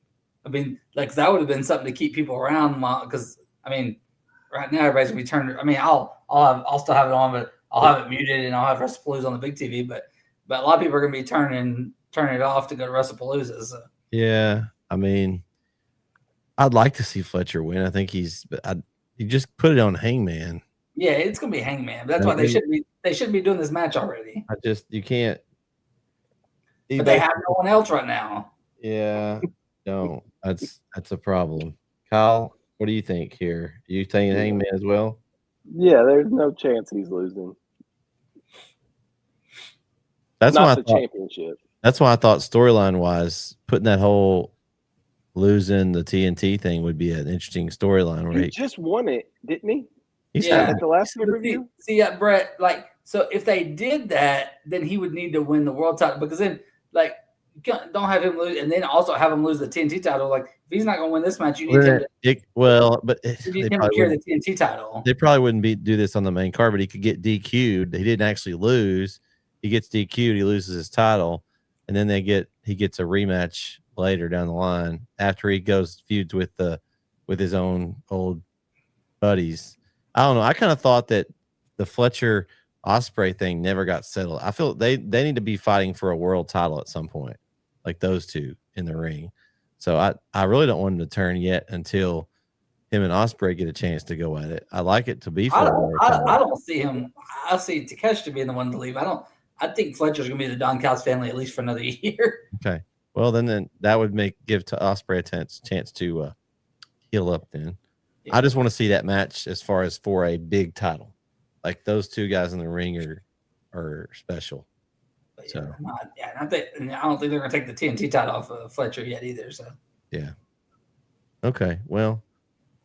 I mean, like that would have been something to keep people around. Because I mean, right now everybody's gonna be turned. I mean, I'll still have it on, but I'll have it muted and I'll have Wrestlepalooza on the big TV. But a lot of people are gonna be turning it off to go to Wrestlepalooza. So. Yeah, I mean, I'd like to see Fletcher win. I think you just put it on Hangman. Yeah, it's gonna be Hangman. That's why they shouldn't be doing this match already. You can't. But they have no one else right now. Yeah, no, that's a problem. Kyle, what do you think here? You think Hangman as well? Yeah, there's no chance he's losing. That's not the championship. That's why I thought storyline wise, putting that whole losing the TNT thing would be an interesting storyline. He just won it, didn't he? Yeah, at the last pay-per-view. See, Brett, like, so if they did that, then he would need to win the world title because then, like, you don't have him lose, and then also have him lose the TNT title. Like, if he's not going to win this match, you need him to. You need him to carry the TNT title. They probably wouldn't do this on the main card, but he could get DQ'd. He didn't actually lose. He gets DQ'd. He loses his title, and then he gets a rematch later down the line after he feuds with his own old buddies. I don't know. I kind of thought that the Fletcher Ospreay thing never got settled. I feel they need to be fighting for a world title at some point, like those two in the ring. So I really don't want him to turn yet until him and Ospreay get a chance to go at it. I like it to be for a world title. I don't see him. I see Takeshita being the one to leave. I think Fletcher's gonna be the Don Callis family at least for another year. Okay. Well, then that would give to Ospreay a chance to heal up. Then I just want to see that match as far as for a big title, like those two guys in the ring are special. So I don't think they're gonna take the TNT title off of Fletcher yet either. So yeah. Okay. Well,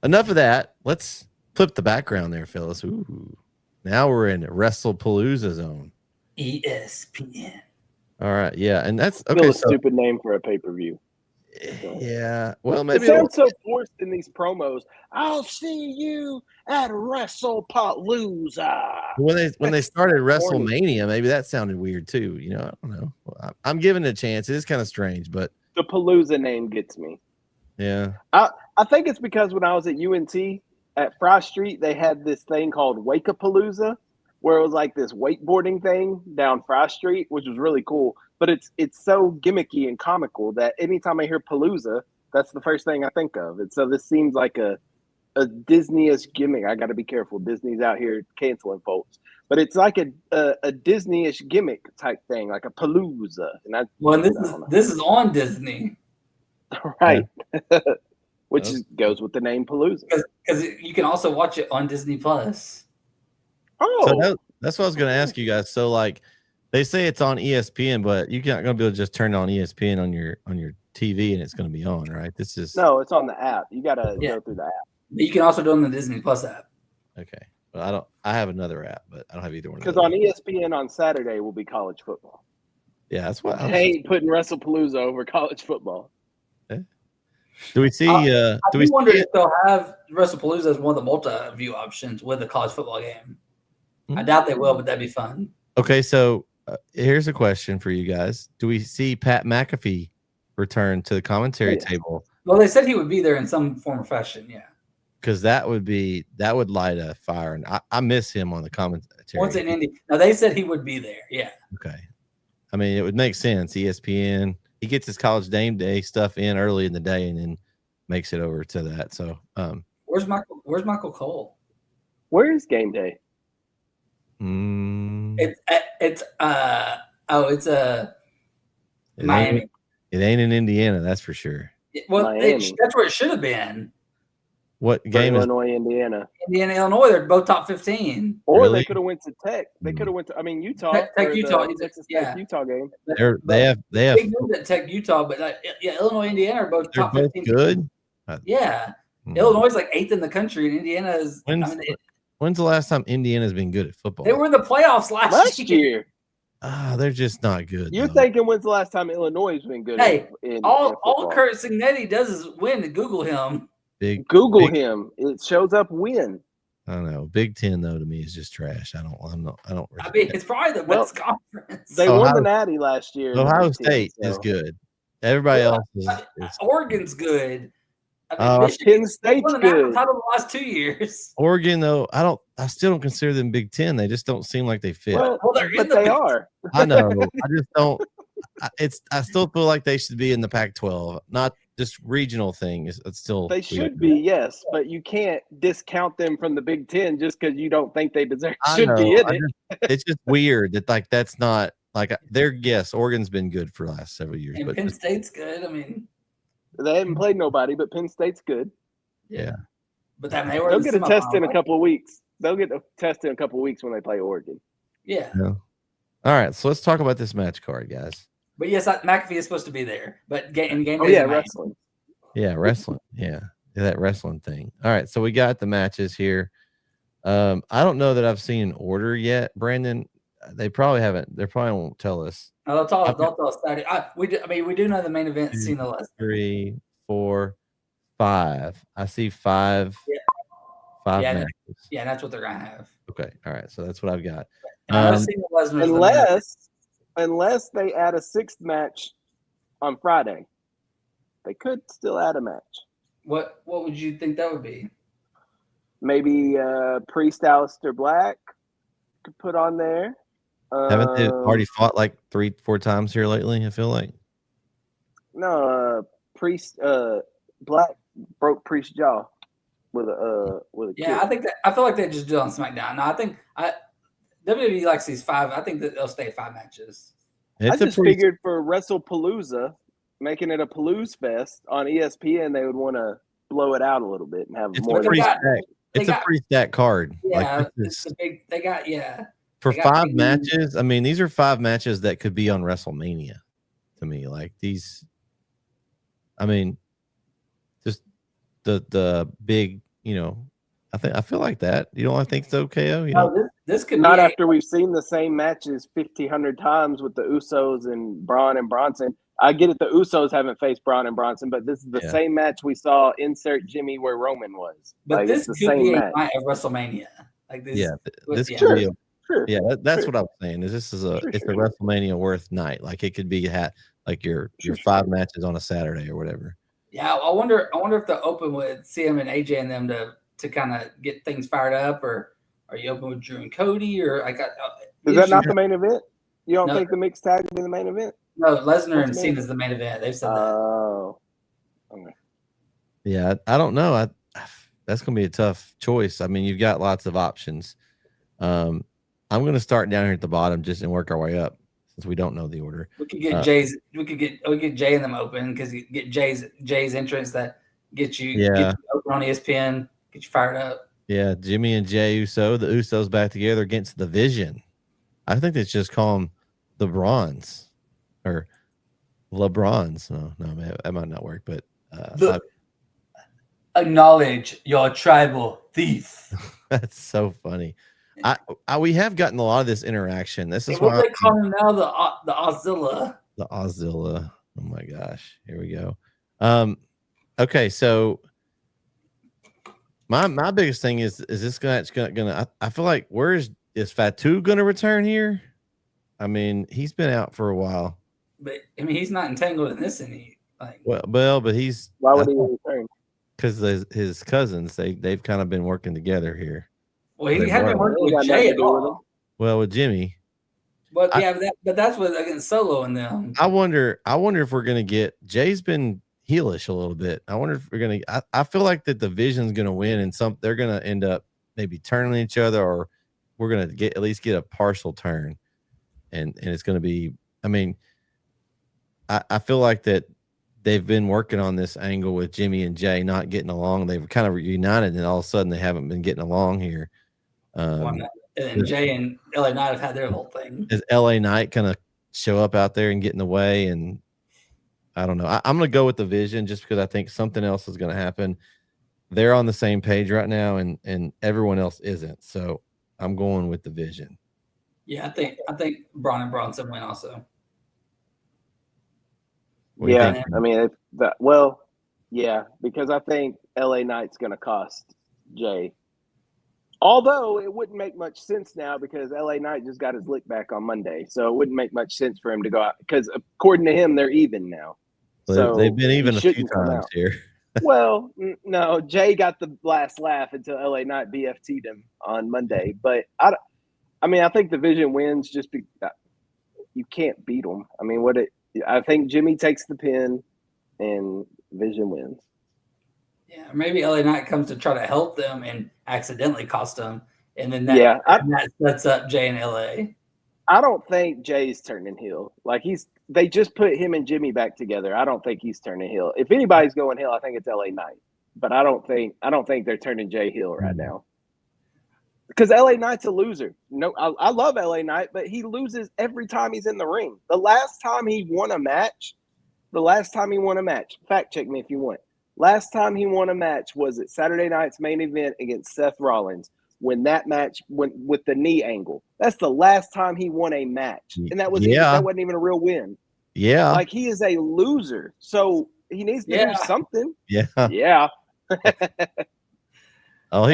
enough of that. Let's flip the background there, Phyllis. Ooh. Now we're in Wrestlepalooza zone. ESPN. All right, yeah, and that's okay. Still a stupid name for a pay-per-view. Yeah, well, maybe it sounds so forced in these promos. I'll see you at Wrestlepalooza. When they started WrestleMania, maybe that sounded weird too. You know, I don't know. I'm giving it a chance. It is kind of strange, but the Palooza name gets me. Yeah, I think it's because when I was at UNT at Fry Street, they had this thing called Wake-A-Palooza, where it was like this wakeboarding thing down Fry Street, which was really cool. But it's so gimmicky and comical that anytime I hear Palooza, that's the first thing I think of. And so this seems like a Disney-ish gimmick. I got to be careful. Disney's out here canceling folks. But it's like a Disney-ish gimmick type thing, like a Palooza. And this is on Disney. Right. Which goes with the name Palooza. Because you can also watch it on Disney Plus. Oh, so that's what I was going to ask you guys. So, like, they say it's on ESPN, but you're not going to be able to just turn it on ESPN on your TV and it's going to be on, right? It's on the app. You got to go through the app. You can also do it on the Disney Plus app. Okay, well, I have another app, but I don't have either one. Because on ESPN on Saturday will be college football. Yeah, that's what I ain't putting Wrestlepalooza over college football. Okay. Do we see? I wonder if they'll have Wrestlepalooza as one of the multi-view options with a college football game. I doubt they will, but that'd be fun. Okay, so here's a question for you guys: do we see Pat McAfee return to the commentary table? Well, they said he would be there in some form or fashion. Yeah, because that would light a fire, and I miss him on the commentary. Once in Indy, no, they said he would be there. Yeah. Okay, I mean it would make sense. ESPN, he gets his College Game Day stuff in early in the day, and then makes it over to that. So, where's Michael Cole? Where is Game Day? It's Miami. It ain't in Indiana, that's for sure. Well, that's where it should have been. What game is Illinois, Indiana, Illinois? They're both top 15. Or they could have went to Tech. They could have went to. I mean, Utah. Tech Utah. Texas Tech Utah game. They have big moves at Tech Utah, but Illinois, Indiana are both top 15. Good. Yeah, Illinois is like 8th in the country, and Indiana is. When's the last time Indiana's been good at football? They were in the playoffs last year. They're just not good. You're thinking when's the last time Illinois has been good? Hey, all Kurt Signetti does is win to Google him. Google him. It shows up win. I don't know. Big Ten though to me is just trash. I don't. I mean, it's probably the best conference. They won the Natty last year. Ohio State is good. Everybody else is Oregon's good. I mean, Penn State's good. Title the last 2 years. Oregon though, I still don't consider them Big Ten. They just don't seem like they fit. Well, they are. I know. I just don't. I still feel like they should be in the Pac-12, not this regional thing. It's still they should be, yes, but you can't discount them from the Big Ten just because you don't think they deserve. Should be in it. It's just weird that that's not like Oregon's been good for the last several years, and but Penn State's good. I mean, they haven't played nobody, but Penn State's good. Yeah, but that they'll get a test in a couple of weeks. They'll get a test in a couple of weeks when they play Oregon. Yeah. All right, so let's talk about this match card, guys. But yes, McAfee is supposed to be there. But in game wrestling. Yeah, wrestling. Yeah, that wrestling thing. All right, so we got the matches here. I don't know that I've seen an order yet, Brandon. They probably haven't. They probably won't tell us. No, they'll tell us Saturday. We do know the main event scene the list. 3, 4, 5. I see 5. Yeah. 5 matches. Yeah, that's what they're gonna have. Okay, all right. So that's what I've got. Unless they add a 6th match on Friday, they could still add a match. What would you think that would be? Maybe Priest Aleister Black could put on there. Haven't they already fought like 3-4 times here lately? I feel like. No, Priest Black broke Priest's jaw with a yeah. kick. I feel like they just do it on SmackDown. No, I think WWE likes these 5. I think that they'll stay 5 matches. I just figured for WrestlePalooza, making it a Palooza Fest on ESPN, they would want to blow it out a little bit and have more. It's a pretty stacked card. Yeah, it's a big. They got for 5 matches. I mean, these are 5 matches that could be on WrestleMania. To me, like these. I mean, just the big. I feel like that. You don't think so, KO? This could not after we've seen the same matches 1,500 times with the Usos and Braun and Bronson. I get it. The Usos haven't faced Braun and Bronson, but this is the same match we saw. Insert Jimmy where Roman was. But this could be a night of WrestleMania. Like this. Yeah, this could be. Yeah, that's what I'm saying. It's a WrestleMania worth night. Like it could be like your 5 matches on a Saturday or whatever. Yeah, I wonder if the open with CM and AJ and them to kind of get things fired up, or are you open with Drew and Cody, or is that not the main event? You don't think the mixed tag will be the main event? No, Lesnar and Cena is the main event. They've said that. Oh, okay. Yeah, I don't know. That's going to be a tough choice. I mean, you've got lots of options. I'm going to start down here at the bottom just and work our way up since we don't know the order. We could get Jay's. We could get Jay and them open because you get Jay's entrance that gets you open on ESPN, get you fired up. Yeah, Jimmy and Jay Uso, the Usos back together against the Vision. I think they just call them the Bronze or LeBrons. No, that might not work, but acknowledge your tribal thief. That's so funny. We have gotten a lot of this interaction. This is what they call him now, the Ozilla. The Ozilla. Oh my gosh. Here we go. Okay, so my biggest thing is this gonna I feel like is Fatu gonna return here? I mean, he's been out for a while. But I mean, he's not entangled in this but he's why would he return? Because his cousins, they've kind of been working together here. Well, he hasn't been working with Jay at all. Well, with Jimmy. But but that's what against Solo and them. I wonder if we're gonna get Jay's been heelish a little bit. I wonder if we're gonna. I feel like that the Vision's gonna win, and they're gonna end up maybe turning each other, or we're gonna at least get a partial turn, and it's gonna be. I mean, I feel like that they've been working on this angle with Jimmy and Jay not getting along. They've kind of reunited, and all of a sudden they haven't been getting along here. And Jay and LA Knight have had their whole thing. Is LA Knight kind of show up out there and get in the way? And I don't know. I'm going to go with the Vision just because I think something else is going to happen. They're on the same page right now, and everyone else isn't. So I'm going with the Vision. Yeah, I think Braun and Bronson win also. Yeah, I mean, yeah, because I think LA Knight's going to cost Jay. Although it wouldn't make much sense now because LA Knight just got his lick back on Monday, so it wouldn't make much sense for him to go out because according to him, they're even now. So they've been even a few times here. Well, no, Jay got the last laugh until LA Knight BFT'd him on Monday. But I mean, I think the Vision wins just because you can't beat them. I mean, I think Jimmy takes the pin and Vision wins. Yeah, maybe LA Knight comes to try to help them and accidentally cost them, and then that sets up Jay and LA. I don't think Jay's turning heel. Like they just put him and Jimmy back together. I don't think he's turning heel. If anybody's going heel, I think it's LA Knight. But I don't think they're turning Jay heel right now. Because LA Knight's a loser. No, I love LA Knight, but he loses every time he's in the ring. The last time he won a match, fact check me if you want. Last time he won a match was at Saturday night's main event against Seth Rollins. When that match went with the knee angle, that's the last time he won a match, and that wasn't even a real win. Yeah, like he is a loser, so he needs to do something. Yeah. Oh,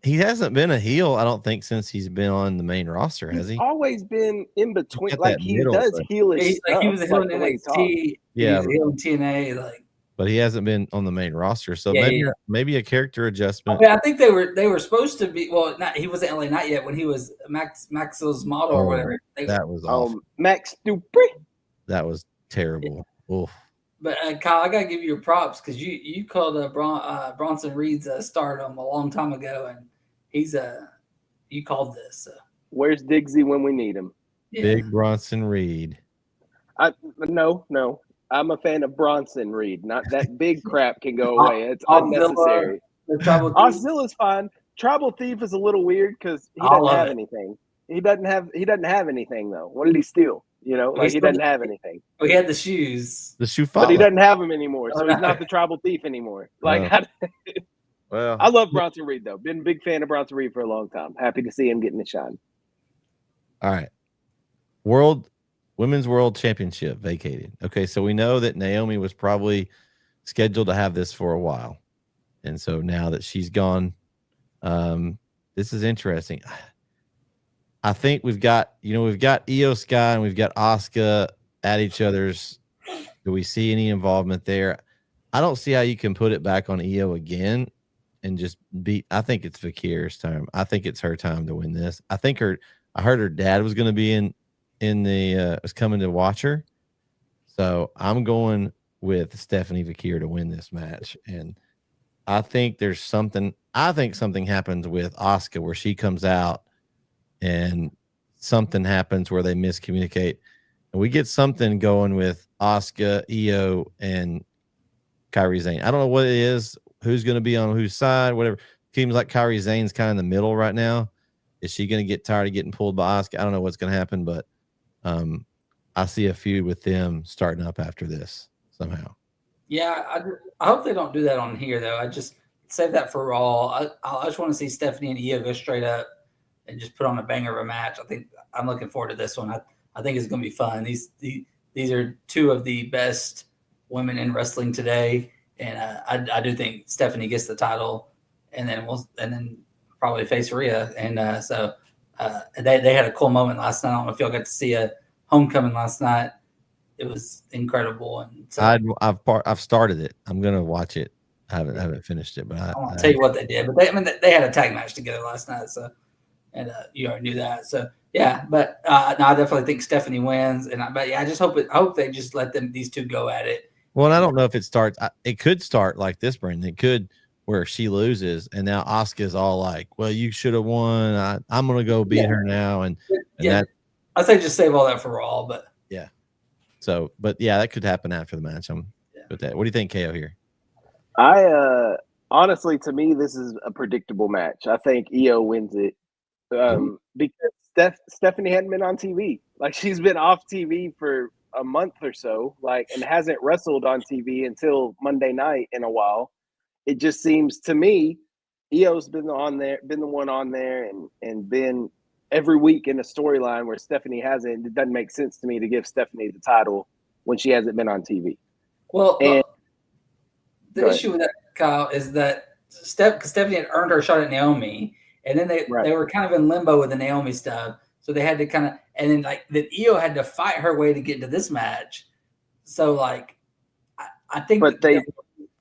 he hasn't been a heel, I don't think, since he's been on the main roster, has he? He's always been in between. Like he does heelish stuff. He was a heel in NXT. Yeah, he was a heel in TNA. But he hasn't been on the main roster, so maybe a character adjustment. I think they were supposed to be. Well, he wasn't LA Knight yet when he was Max's model or whatever. That was awful. Max Dupree. That was terrible. Oof. But Kyle, I gotta give you your props because you called Bronson Reed's stardom a long time ago, and he's you called this. Where's Diggsy when we need him? Yeah. Big Bronson Reed. No. I'm a fan of Bronson Reed. Not that big crap can go away. It's unnecessary. Oszilla's fine. Tribal Thief is a little weird because he doesn't have anything. He doesn't have anything though. What did he steal? You know, like he doesn't have anything. Well, he had the shoes. The shoe but he doesn't have them anymore. So he's not the Tribal Thief anymore. Like, well, I love Bronson Reed though. Been a big fan of Bronson Reed for a long time. Happy to see him getting a shine. All right, Women's World Championship vacated. Okay, so we know that Naomi was probably scheduled to have this for a while. And so now that she's gone, this is interesting. I think we've got Io Sky and we've got Asuka at each other's. Do we see any involvement there? I don't see how you can put it back on Io again and just beat. I think it's Vakir's time. I think it's her time to win this. I heard her dad was going to be was coming to watch her. So I'm going with Stephanie Vakir to win this match. And I think something happens with Asuka where she comes out and something happens where they miscommunicate. And we get something going with Asuka, Io, and Kairi Sane. I don't know what it is, who's going to be on whose side, whatever. Seems like Kairi Sane's kind of in the middle right now. Is she going to get tired of getting pulled by Asuka? I don't know what's going to happen, but I see a feud with them starting up after this somehow. Yeah, I hope they don't do that on here, though. I just save that for Raw. I just want to see Stephanie and Io go straight up and just put on a banger of a match. I think I'm looking forward to this one. I think it's going to be fun. These are two of the best women in wrestling today, and I do think Stephanie gets the title, and then probably face Rhea. And so they had a cool moment last night. I don't know if y'all got to see a homecoming last night. It was incredible. And so I've started it. I'm gonna watch it. I haven't finished it, but I won't tell you what they did. But they had a tag match together last night. So, and you already knew that. So yeah, but no, I definitely think Stephanie wins. And I just hope they just let these two go at it. Well, and I don't know if it starts. It could start like this, Brandon. It could where she loses, and now Asuka's all like, "Well, you should have won. I'm gonna go beat her now." And I say just save all that for Raw, but yeah. So, but yeah, that could happen after the match. I'm with that. What do you think, KO here? I honestly, to me, this is a predictable match. I think Io wins it because Stephanie hadn't been on TV. Like she's been off TV for a month or so, and hasn't wrestled on TV until Monday night in a while. It just seems to me, Io's been the one on there, and been every week in a storyline where Stephanie hasn't. It doesn't make sense to me to give Stephanie the title when she hasn't been on TV. Well, the issue with that, Kyle, is that Stephanie had earned her shot at Naomi, and then they were kind of in limbo with the Naomi stuff. So they had to kind of, and then like that Io had to fight her way to get into this match. So like, I think, but they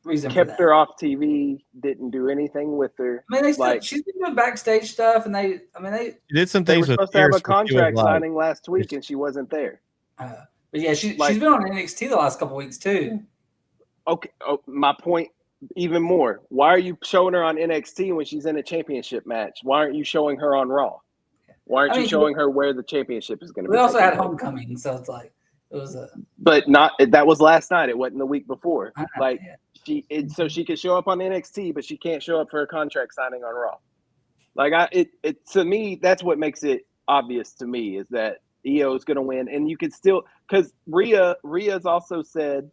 reason kept her off TV, didn't do anything with her. I mean, she's been doing backstage stuff, and they did some things. They were supposed to have a contract signing last week, and she wasn't there. But yeah, she's been on NXT the last couple weeks too. Okay, my point even more. Why are you showing her on NXT when she's in a championship match? Why aren't you showing her on Raw? Why aren't you showing her where the championship is going to be? We also had Homecoming, so it's like it was a. But that was last night. It wasn't the week before. So she could show up on NXT, but she can't show up for a contract signing on Raw. Like to me, that's what makes it obvious to me is that Io is going to win, and you could still because Rhea's also said,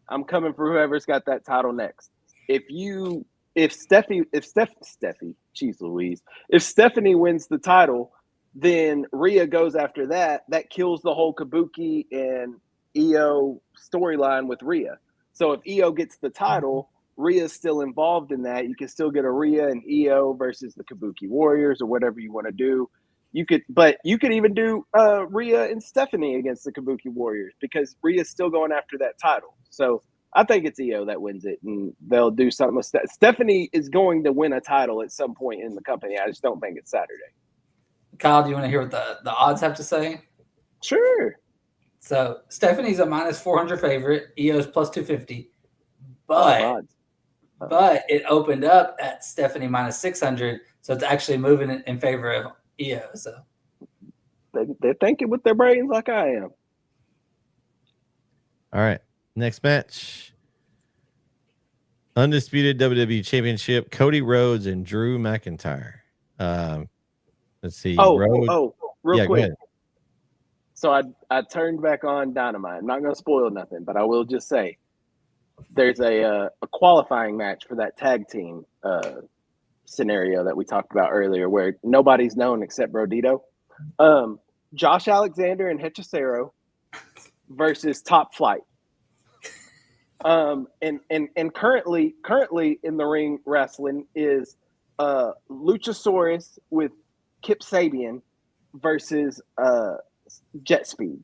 "I'm coming for whoever's got that title next." If Stephanie, jeez Louise, if Stephanie wins the title, then Rhea goes after that. That kills the whole Kabuki and Io storyline with Rhea. So if Io gets the title, Rhea's still involved in that. You can still get a Rhea and Io versus the Kabuki Warriors or whatever you want to do. You could even do Rhea and Stephanie against the Kabuki Warriors because Rhea's still going after that title. So I think it's Io that wins it, and they'll do something with Stephanie is going to win a title at some point in the company. I just don't think it's Saturday. Kyle, do you want to hear what the odds have to say? Sure. So Stephanie's a minus 400 favorite. Io's plus 250. But it opened up at Stephanie minus 600, so it's actually moving in favor of Io. So they're thinking with their brains like I am. All right. Next match. Undisputed WWE Championship, Cody Rhodes and Drew McIntyre. Let's see. Real quick. So I turned back on Dynamite. I'm not going to spoil nothing, but I will just say there's a qualifying match for that tag team scenario that we talked about earlier where nobody's known except Brodito. Josh Alexander and Hechicero versus Top Flight. And currently in the ring wrestling is Luchasaurus with Kip Sabian versus Jet Speed.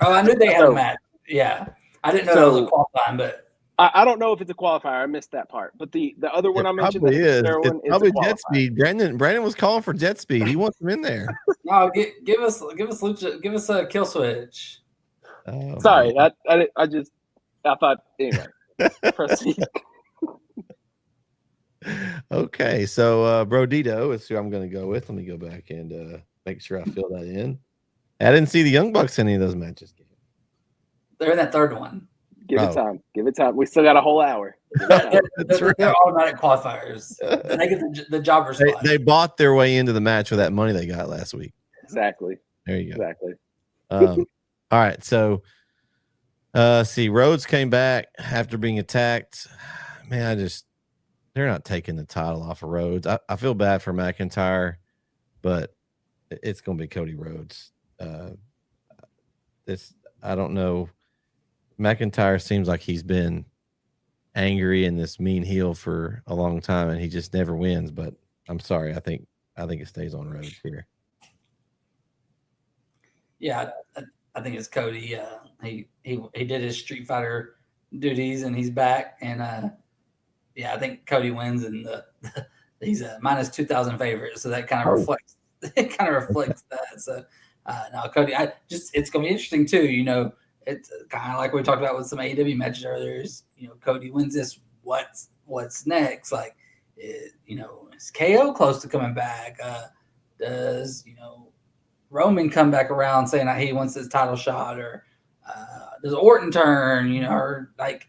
Oh, I knew they had a match. Yeah, I didn't know it was a qualifying, but I don't know if it's a qualifier. I missed that part. But the other one I mentioned, it's probably Jet Speed. Brandon was calling for Jet Speed. He wants him in there. No, give us Lucha, give us a kill switch. Sorry, I thought anyway. Proceed. Okay, so Brodito is who I'm going to go with. Let me go back and make sure I fill that in. I didn't see the Young Bucks in any of those matches. They're in that third one. Give it time. Give it time. We still got a whole hour. They're automatic qualifiers. They get the jobber spot. They bought their way into the match with that money they got last week. Exactly. There you go. Exactly. All right, so see, Rhodes came back after being attacked. Man, they're not taking the title off of Rhodes. I feel bad for McIntyre, but it's going to be Cody Rhodes. I don't know. McIntyre seems like he's been angry and this mean heel for a long time, and he just never wins. But I'm sorry. I think it stays on Rhodes here. Yeah, I think it's Cody. He did his Street Fighter duties and he's back. And I think Cody wins, and he's a minus 2,000 favorite. So that kind of reflects. It kind of reflects that. So no, Cody. It's gonna be interesting too. You know, it's kind of like we talked about with some AEW matches earlier. Is, you know, Cody wins this. What's next? Like, is KO close to coming back? Does Roman come back around saying that he wants his title shot, or does Orton turn? Or like,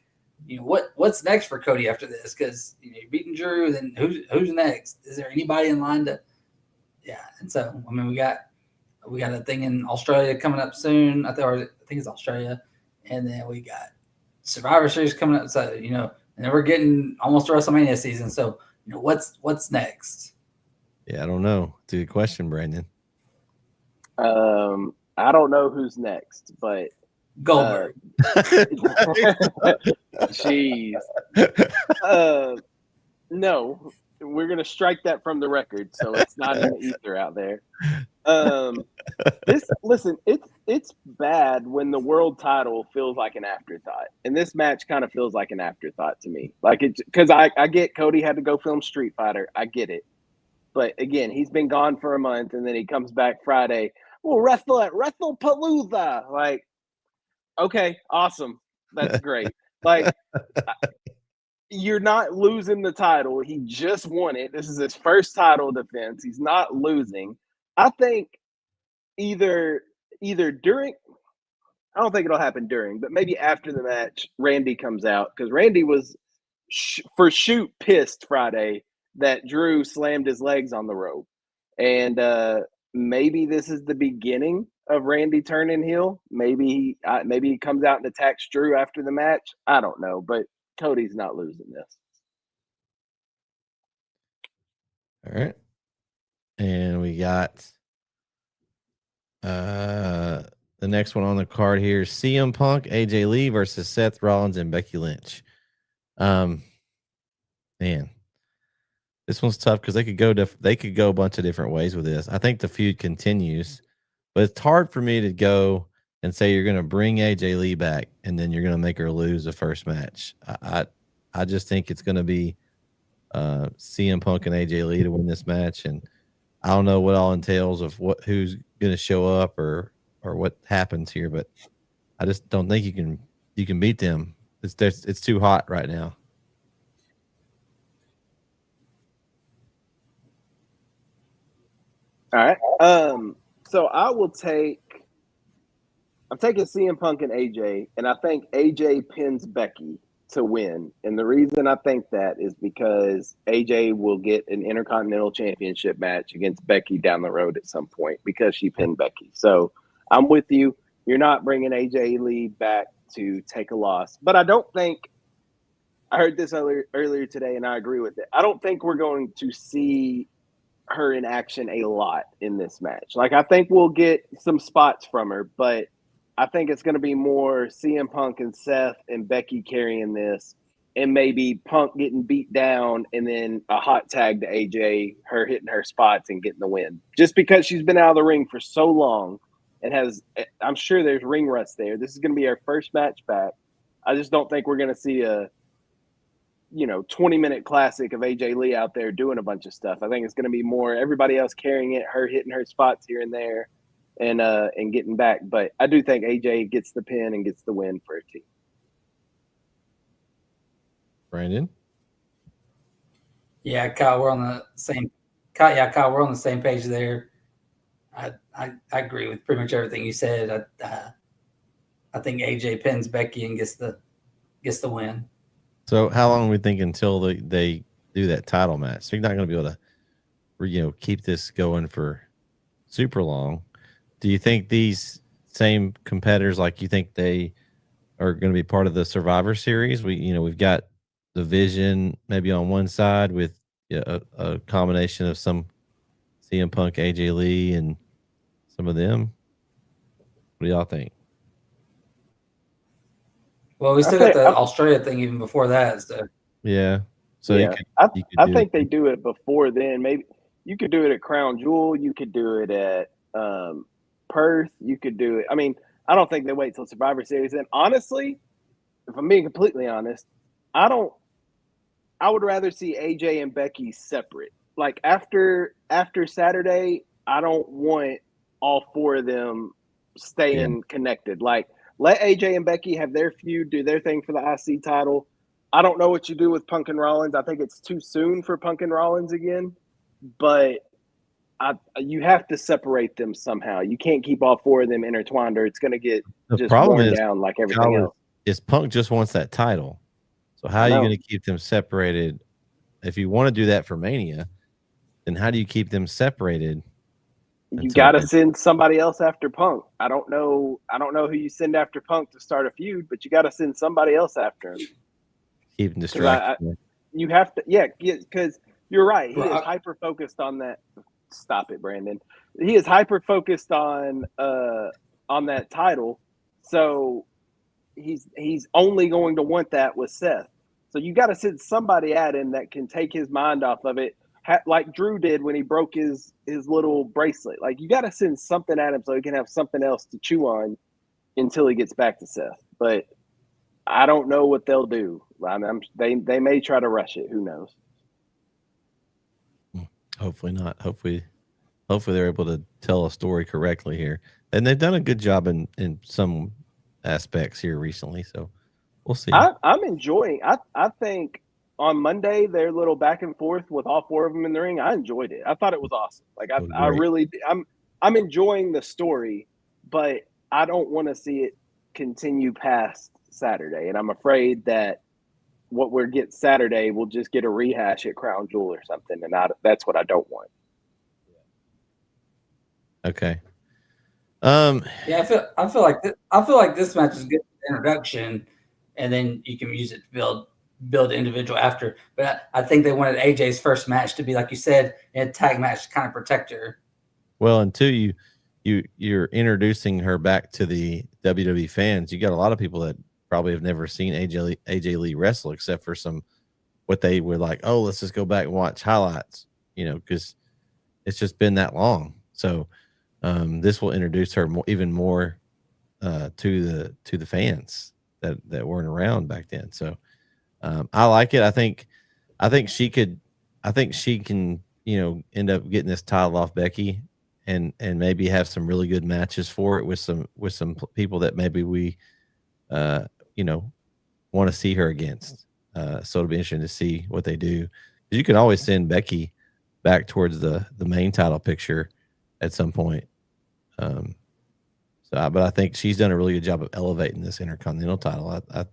what's next for Cody after this? Because you're beating Drew, then who's next? Is there anybody in line to? Yeah, and so I mean, we got a thing in Australia coming up soon. I think it's Australia, and then we got Survivor Series coming up. So and then we're getting almost to WrestleMania season. So what's next? Yeah, I don't know. It's a good question, Brandon. I don't know who's next, but Goldberg. Jeez. No, we're gonna strike that from the record, so it's not in the ether out there. It's bad when the world title feels like an afterthought, and this match kind of feels like an afterthought to me. Like it, because I get Cody had to go film Street Fighter, I get it, but again, he's been gone for a month, and then he comes back Friday. We'll wrestle at Wrestlepalooza. Like, okay, awesome, that's great. Like, you're not losing the title. He just won it. This is his first title defense. He's not losing. I think either during, I don't think it'll happen during, but maybe after the match, Randy comes out, because Randy was for shoot pissed Friday that Drew slammed his legs on the rope. And maybe this is the beginning of Randy turning heel. Maybe he comes out and attacks Drew after the match. I don't know, but Cody's not losing this. All right. And we got the next one on the card here, CM Punk, AJ Lee versus Seth Rollins and Becky Lynch. Man, this one's tough because they could go a bunch of different ways with this. I think the feud continues, but it's hard for me to go and say you're going to bring AJ Lee back and then you're going to make her lose the first match. I just think it's going to be CM Punk and AJ Lee to win this match, and I don't know what all entails of who's going to show up or what happens here, but I just don't think you can beat them. It's too hot right now. All right. So I'm taking CM Punk and AJ, and I think AJ pins Becky to win. And the reason I think that is because AJ will get an Intercontinental Championship match against Becky down the road at some point because she pinned Becky. So I'm with you. You're not bringing AJ Lee back to take a loss. But I don't think – I heard this earlier today, and I agree with it. I don't think we're going to see her in action a lot in this match. Like, I think we'll get some spots from her, but I think it's going to be more CM Punk and Seth and Becky carrying this, and maybe Punk getting beat down and then a hot tag to AJ, her hitting her spots and getting the win. Just because she's been out of the ring for so long and I'm sure there's ring rust there. This is going to be her first match back. I just don't think we're going to see a 20-minute classic of AJ Lee out there doing a bunch of stuff. I think it's going to be more everybody else carrying it, her hitting her spots here and there, and getting back. But I do think AJ gets the pin and gets the win for her team. Brandon? Yeah, Kyle, we're on the same. Kyle, we're on the same page there. I agree with pretty much everything you said. I think AJ pins Becky and gets the win. So how long do we think until they do that title match? So you're not going to be able to, keep this going for super long. Do you think these same competitors, like you think they are going to be part of the Survivor Series? We've got the Vision maybe on one side with a combination of some CM Punk, AJ Lee, and some of them. What do y'all think? Well, we still got the Australia thing even before that. So. Yeah. So yeah. I think they do it before then. Maybe you could do it at Crown Jewel. You could do it at Perth. You could do it. I mean, I don't think they wait till Survivor Series. And honestly, if I'm being completely honest, I would rather see AJ and Becky separate. Like after Saturday, I don't want all four of them staying connected. Like, let AJ and Becky have their feud, do their thing for the IC title. I don't know what you do with Punk and Rollins. I think it's too soon for Punk and Rollins again. But you have to separate them somehow. You can't keep all four of them intertwined, or it's going to get worn down like everything else. Is Punk just wants that title. So how are you going to keep them separated? If you want to do that for Mania, then how do you keep them separated? You got to send somebody else after Punk. I don't know who you send after Punk to start a feud, but you got to send somebody else after him. Keep him distracted. You have to, because you're right. He is hyper focused on that. Stop it, Brandon. He is hyper focused on that title, so he's only going to want that with Seth. So you got to send somebody at him that can take his mind off of it, like Drew did when he broke his little bracelet. Like, you got to send something at him so he can have something else to chew on until he gets back to Seth. But I don't know what they'll do. They may try to rush it. Who knows? Hopefully not. Hopefully they're able to tell a story correctly here. And they've done a good job in some aspects here recently. So we'll see. I'm enjoying. I think on Monday their little back and forth with all four of them in the ring, I enjoyed it. I thought it was awesome. Like, I really, I'm enjoying the story, but I don't want to see it continue past Saturday. And I'm afraid that what we're getting Saturday, we'll just get a rehash at Crown Jewel or something, and that's what I don't want. Okay. Yeah, I feel like this match is a good introduction, and then you can use it to build individual after. But I think they wanted AJ's first match to be, like you said, a tag match to kind of protect her. Well, and two, you're introducing her back to the WWE fans. You got a lot of people that probably have never seen AJ Lee wrestle, except for what they were like, oh, let's just go back and watch highlights, because it's just been that long. So this will introduce her even more to the fans that weren't around back then. So I like it. I think she can end up getting this title off Becky and maybe have some really good matches for it with some people that maybe we want to see her against. So it'll be interesting to see what they do. You can always send Becky back towards the main title picture at some point. But I think she's done a really good job of elevating this Intercontinental title. I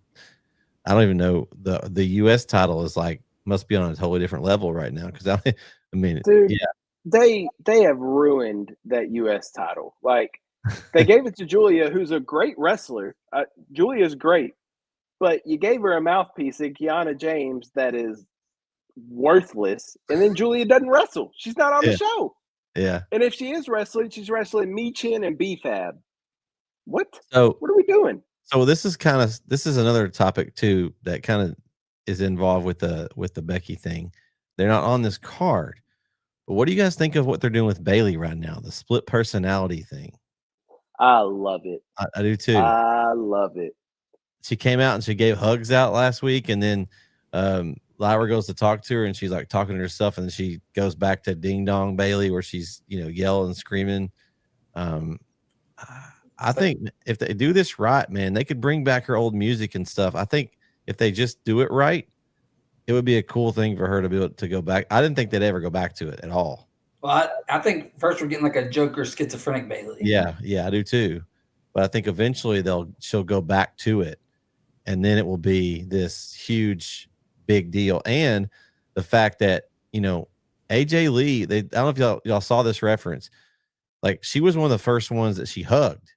don't even know, the U.S. title is must be on a totally different level right now, because I mean, dude, yeah, they have ruined that U.S. title. Like, they gave it to Julia, who's a great wrestler. Julia's great, but you gave her a mouthpiece in Kiana James that is worthless, and then Julia doesn't wrestle. She's not on the show. Yeah. And if she is wrestling, she's wrestling Michin and B-Fab. What? So what are we doing? So this is another topic too that kind of is involved with the Becky thing. They're not on this card. But what do you guys think of what they're doing with Bayley right now? The split personality thing. I love it. I do too. I love it. She came out and she gave hugs out last week, and then Lyra goes to talk to her, and she's like talking to herself, and then she goes back to Ding Dong Bayley, where she's yelling and screaming. I think if they do this right, man, they could bring back her old music and stuff. I think if they just do it right, it would be a cool thing for her to be able to go back. I didn't think they'd ever go back to it at all. Well, I think first we're getting like a Joker schizophrenic Bayley. Yeah, I do too. But I think eventually she'll go back to it, and then it will be this huge, big deal. And the fact that AJ Lee, I don't know if y'all saw this reference. Like, she was one of the first ones that she hugged,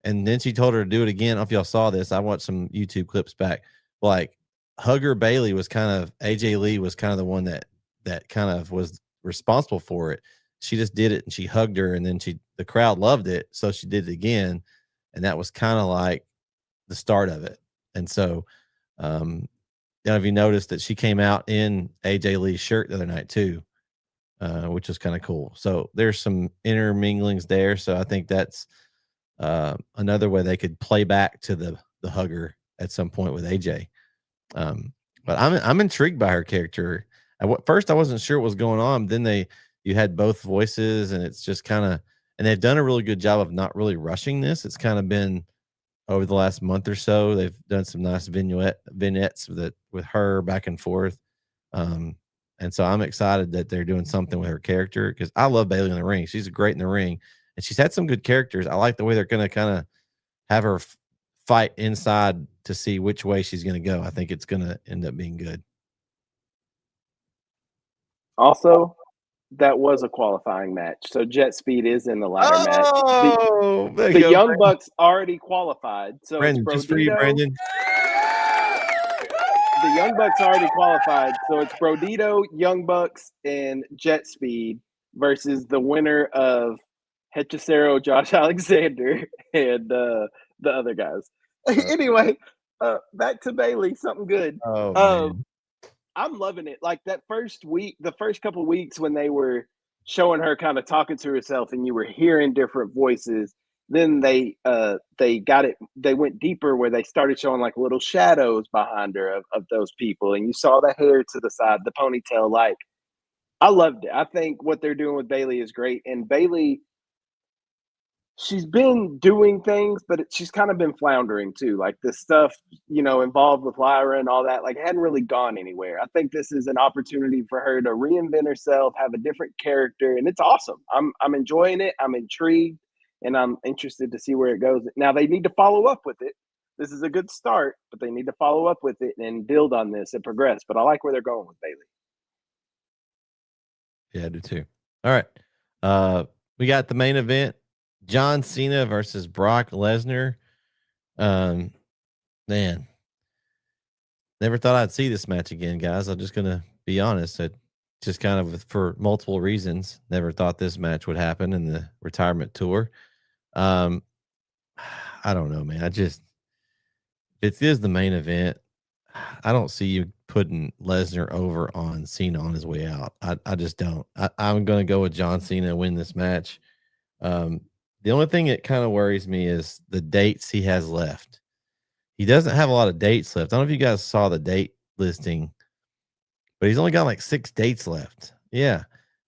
and then she told her to do it again. I don't know if y'all saw this. I watched some YouTube clips back. Like, Hugger Bayley was AJ Lee was kind of the one that kind of was responsible for it. She just did it and she hugged her, and then the crowd loved it, so she did it again, and that was kind of like the start of it. And so, have you noticed that she came out in AJ Lee's shirt the other night too, which was kind of cool. So there's some interminglings there. So I think that's another way they could play back to the hugger at some point with AJ. But I'm intrigued by her character. First, I wasn't sure what was going on. Then you had both voices, and it's just kind of, and they've done a really good job of not really rushing this. It's kind of been over the last month or so. They've done some nice vignettes with her back and forth. And so I'm excited that they're doing something with her character, because I love Bayley in the ring. She's great in the ring, and she's had some good characters. I like the way they're going to kind of have her fight inside to see which way she's going to go. I think it's going to end up being good. Also, that was a qualifying match, so Jet Speed is in the ladder match. The Young Bucks already qualified, so Brandon, just for you, Brandon. The Young Bucks already qualified, so it's Brodito, Young Bucks, and Jet Speed versus the winner of Hechicero, Josh Alexander, and the other guys. Anyway, back to Bayley, something good. Oh, man. I'm loving it. Like that first week, the first couple of weeks when they were showing her kind of talking to herself and you were hearing different voices, then they got it. They went deeper where they started showing like little shadows behind her of those people. And you saw the hair to the side, the ponytail. Like, I loved it. I think what they're doing with Bayley is great. And Bayley, she's been doing things, but she's kind of been floundering too. Like the stuff, involved with Lyra and all that, like hadn't really gone anywhere. I think this is an opportunity for her to reinvent herself, have a different character, and it's awesome. I'm enjoying it. I'm intrigued, and I'm interested to see where it goes. Now they need to follow up with it. This is a good start, but they need to follow up with it and build on this and progress. But I like where they're going with Bayley. Yeah, I do too. All right. We got the main event. John Cena versus Brock Lesnar. Man, never thought I'd see this match again, guys. I'm just going to be honest. I just kind of, for multiple reasons, never thought this match would happen in the retirement tour. I don't know, man. If it is the main event, I don't see you putting Lesnar over on Cena on his way out. I just don't. I'm going to go with John Cena and win this match. The only thing that kind of worries me is the dates he has left. He doesn't have a lot of dates left. I don't know if you guys saw the date listing, but he's only got like 6 dates left. Yeah.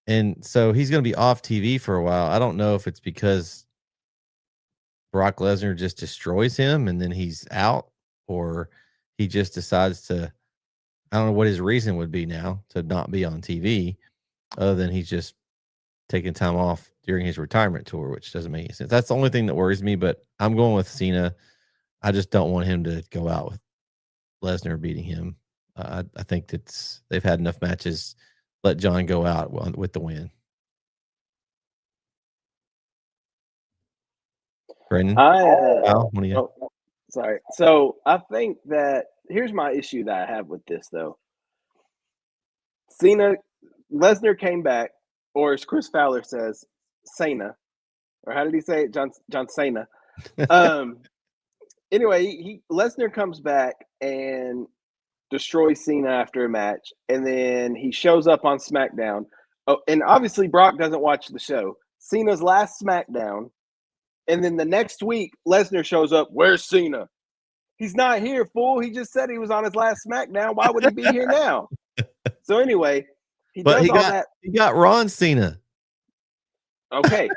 And so he's going to be off TV for a while. I don't know if it's because Brock Lesnar just destroys him and then he's out, or he just decides to, I don't know what his reason would be now to not be on TV, other than he's just taking time off during his retirement tour, which doesn't make any sense. That's the only thing that worries me, but I'm going with Cena. I just don't want him to go out with Lesnar beating him. I think they've had enough matches. Let John go out with the win. Brandon? Sorry. So I think that here's my issue that I have with this, though. Lesnar came back, or as Chris Fowler says, Cena, or how did he say it? John Cena. Anyway, Lesnar comes back and destroys Cena after a match, and then he shows up on SmackDown. Oh, and obviously Brock doesn't watch the show. Cena's last SmackDown, and then the next week Lesnar shows up. Where's Cena? He's not here, fool. He just said he was on his last SmackDown. Why would he be here now? So anyway, he got Ron Cena. Okay.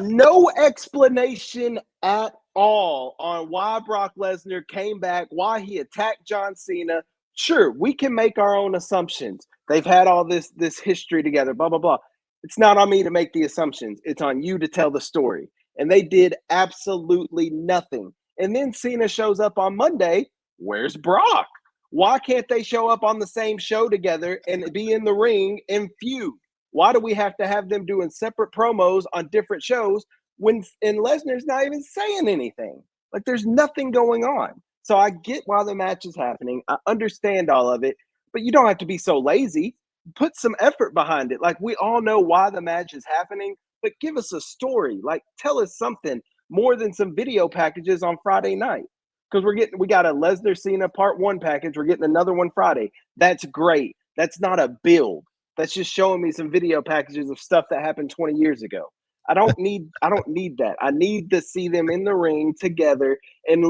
No explanation at all on why Brock Lesnar came back, why he attacked John Cena. Sure, we can make our own assumptions. They've had all this history together, blah, blah, blah. It's not on me to make the assumptions. It's on you to tell the story. And they did absolutely nothing. And then Cena shows up on Monday. Where's Brock? Why can't they show up on the same show together and be in the ring and feud? Why do we have to have them doing separate promos on different shows when Lesnar's not even saying anything? Like, there's nothing going on. So I get why the match is happening. I understand all of it, but you don't have to be so lazy. Put some effort behind it. Like, we all know why the match is happening, but give us a story. Like, tell us something more than some video packages on Friday night. Because we got a Lesnar Cena Part 1 package. We're getting another one Friday. That's great. That's not a build. That's just showing me some video packages of stuff that happened 20 years ago. I don't need that. I need to see them in the ring together and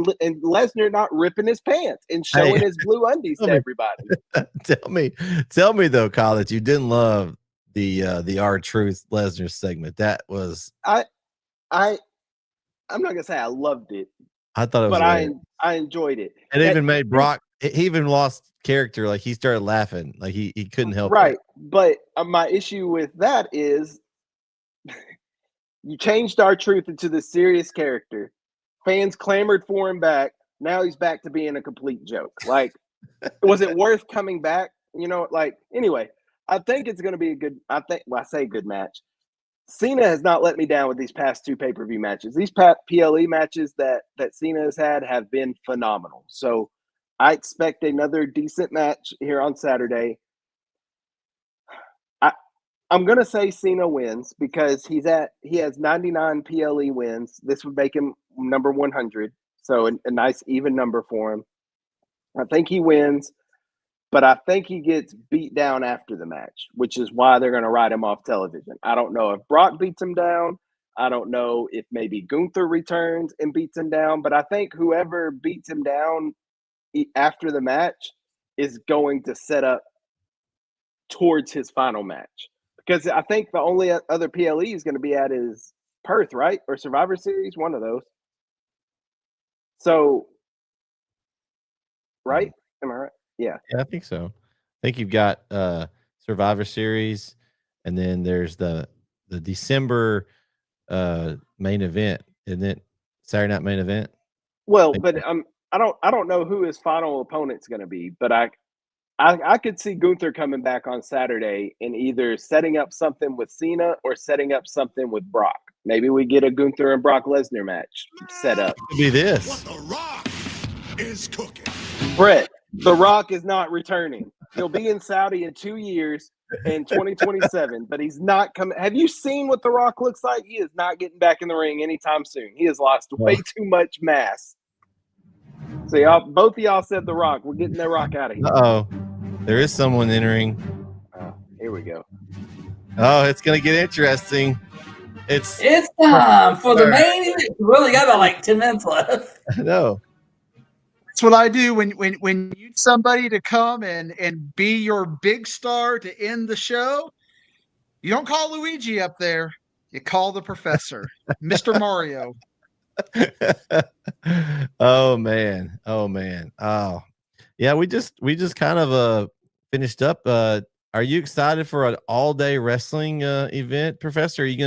Lesnar not ripping his pants and showing his blue undies to everybody. Tell me though, Kyle, that you didn't love the R-Truth Lesnar segment. That was I'm not gonna say I loved it. I thought it was, but I enjoyed it. It even made Brock. He even lost character. Like, he started laughing. Like, he couldn't help right. it. But my issue with that is you changed R-Truth into this serious character. Fans clamored for him back. Now he's back to being a complete joke. Like, was it worth coming back? Anyway, I think it's going to be I say good match. Cena has not let me down with these past 2 pay-per-view matches. These PLE matches that Cena has had have been phenomenal. So I expect another decent match here on Saturday. I'm gonna say Cena wins because he has 99 PLE wins. This would make him number 100, so a nice even number for him. I think he wins, but I think he gets beat down after the match, which is why they're going to write him off television. I don't know if Brock beats him down. I don't know if maybe Gunther returns and beats him down, but I think whoever beats him down after the match is going to set up towards his final match. Because I think the only other PLE is going to be at is Perth, right? Or Survivor Series, one of those. So, right? Am I right? Yeah, I think so. I think you've got Survivor Series, and then there's the December main event, isn't it? Saturday night main event. Well, but I don't know who his final opponent's going to be, but I could see Gunther coming back on Saturday and either setting up something with Cena or setting up something with Brock. Maybe we get a Gunther and Brock Lesnar match set up. Could be this. What The Rock is cooking. Brett, The Rock is not returning. He'll be in Saudi in 2 years in 2027, but he's not coming. Have you seen what The Rock looks like? He is not getting back in the ring anytime soon. He has lost way too much mass. So both of y'all said The Rock. We're getting The Rock out of here. Uh-oh. There is someone entering. Oh, here we go. Oh, it's going to get interesting. It's time for the main event. We only got about like 10 minutes left. I know. That's what I do when you need somebody to come and be your big star to end the show. You don't call Luigi up there. You call the professor, Mr. Mario. Oh man. Oh yeah, we just kind of finished up. Are you excited for an all-day wrestling event, Professor? Are you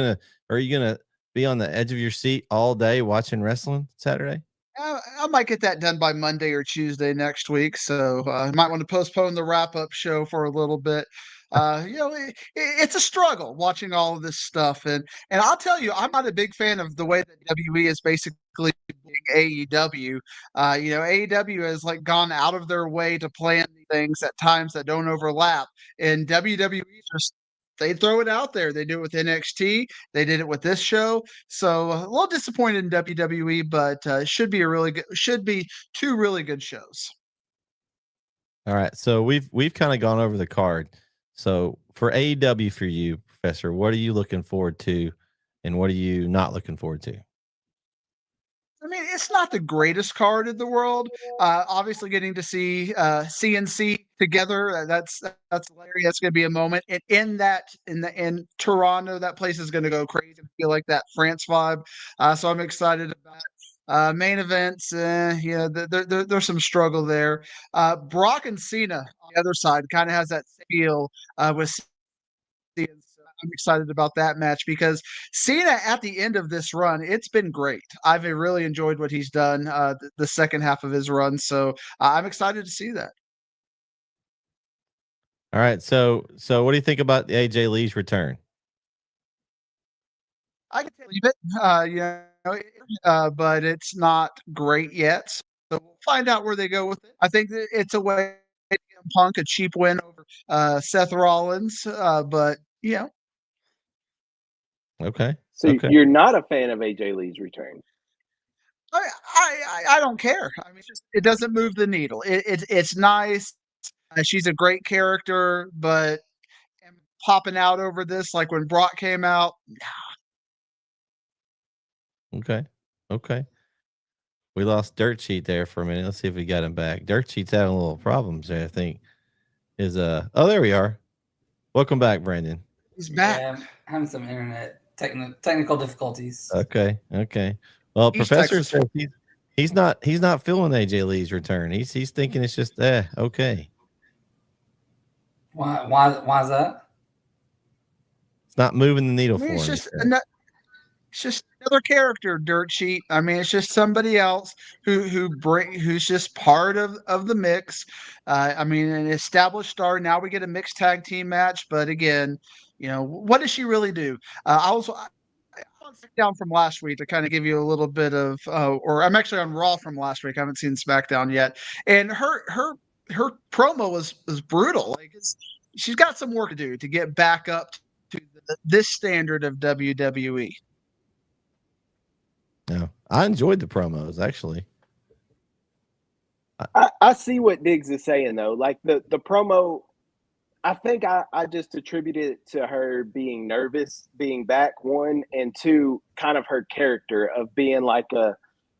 gonna be on the edge of your seat all day watching wrestling Saturday? I might get that done by Monday or Tuesday next week, so I might want to postpone the wrap-up show for a little bit. It's a struggle watching all of this stuff, and I'll tell you, I'm not a big fan of the way that WWE is basically doing AEW. AEW has like gone out of their way to plan things at times that don't overlap, and WWE just they throw it out there. They do it with NXT. They did it with this show. So a little disappointed in WWE, but should be two really good shows. All right, so we've kind of gone over the card. So for AEW for you, Professor, what are you looking forward to, and what are you not looking forward to? I mean, it's not the greatest card in the world. Obviously, getting to see CNC together, that's hilarious. That's going to be a moment. And in Toronto, that place is going to go crazy. I feel like that France vibe. So I'm excited about main events. There's some struggle there. Brock and Cena on the other side kind of has that feel with CNC. I'm excited about that match because Cena at the end of this run, it's been great. I've really enjoyed what he's done the second half of his run. So I'm excited to see that. All right. So what do you think about AJ Lee's return? I can believe it, but it's not great yet. So we'll find out where they go with it. I think that it's a way to give Punk a cheap win over Seth Rollins, but yeah. Okay. So you're not a fan of AJ Lee's return? I don't care. I mean, it doesn't move the needle. It's nice. She's a great character, but popping out over this like when Brock came out. Okay. We lost Dirt Sheet there for a minute. Let's see if we got him back. Dirt Sheet's having a little problems there, I think. Oh, there we are. Welcome back, Brandon. He's back. Yeah, I'm having some internet technical difficulties. Okay. Well, Professor says he's not feeling AJ Lee's return. He's thinking it's just okay. Why is that? It's not moving the needle for him. It's just another character, Dirt Sheet. I mean, it's just somebody else who's just part of the mix. I mean, an established star. Now we get a mixed tag team match, but again, what does she really do? I down from last week to kind of give you a little bit of, or I'm actually on Raw from last week. I haven't seen SmackDown yet, and her promo was brutal. Like she's got some work to do to get back up to this standard of WWE. No, I enjoyed the promos actually. I see what Diggs is saying though. Like the promo, I think I just attributed it to her being nervous, being back, one, and two, kind of her character of being like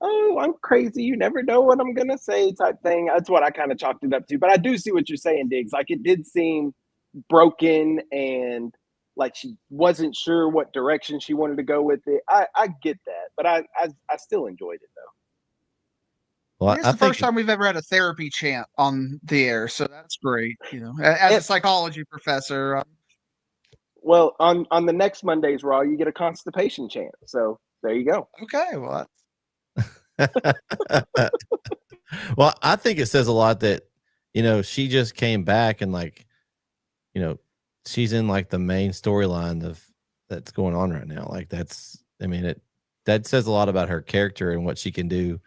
oh, I'm crazy, you never know what I'm gonna say type thing. That's what I kind of chalked it up to. But I do see what you're saying, Diggs. Like it did seem broken and like she wasn't sure what direction she wanted to go with it. I get that, but I still enjoyed it though. Well, it's the first time we've ever had a therapy chant on the air, so that's great. As a psychology professor. Well, on the next Monday's Raw, you get a constipation chant. So there you go. Okay, well. Well, I think it says a lot that she just came back and she's in like the main storyline that's going on right now. Like that says a lot about her character and what she can do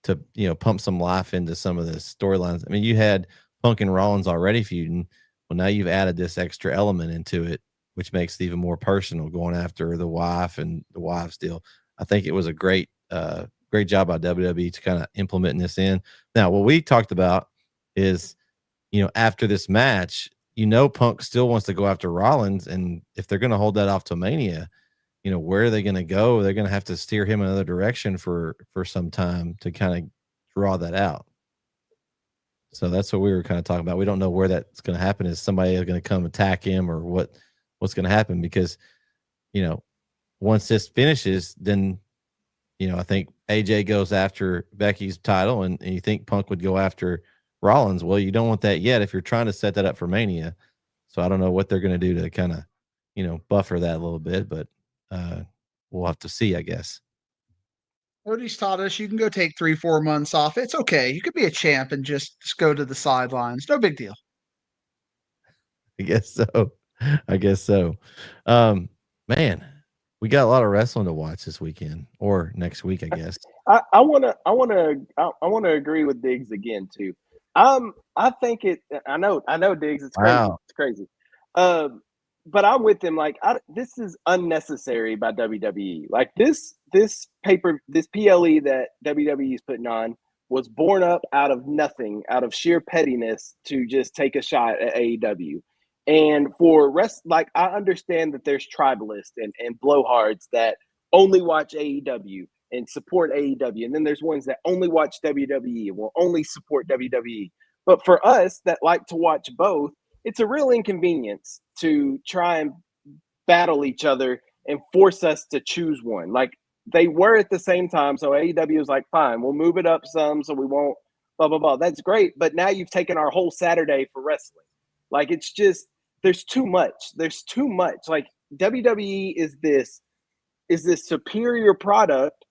to pump some life into some of the storylines. I mean, you had Punk and Rollins already feuding. Well, now you've added this extra element into it, which makes it even more personal, going after the wife and the wives deal. I think it was a great job by WWE to kind of implementing this in. Now, what we talked about is, after this match, Punk still wants to go after Rollins, and if they're going to hold that off to Mania, where are they going to go? They're going to have to steer him another direction for some time to kind of draw that out. So that's what we were kind of talking about. We don't know where that's going to happen. Is somebody going to come attack him, or what's going to happen? Because, once this finishes, then, I think AJ goes after Becky's title, and you think Punk would go after Rollins. Well, you don't want that yet if you're trying to set that up for Mania. So I don't know what they're going to do to kind of, buffer that a little bit, but we'll have to see, I guess. Cody's taught us you can go take 3-4 months off. It's okay. You could be a champ and just go to the sidelines. No big deal. I guess so. Man, we got a lot of wrestling to watch this weekend or next week, I guess. I wanna agree with Diggs again too. I think I know Diggs, it's crazy. Wow. It's crazy. But I'm with him. Like this is unnecessary by WWE. Like this PLE that WWE is putting on was born up out of nothing, out of sheer pettiness to just take a shot at AEW. And for I understand that there's tribalists and blowhards that only watch AEW and support AEW. And then there's ones that only watch WWE and will only support WWE. But for us that like to watch both, it's a real inconvenience to try and battle each other and force us to choose one. Like they were at the same time. So AEW was like, fine, we'll move it up some so we won't blah, blah, blah. That's great. But now you've taken our whole Saturday for wrestling. Like it's just, there's too much. There's too much. Like WWE is this superior product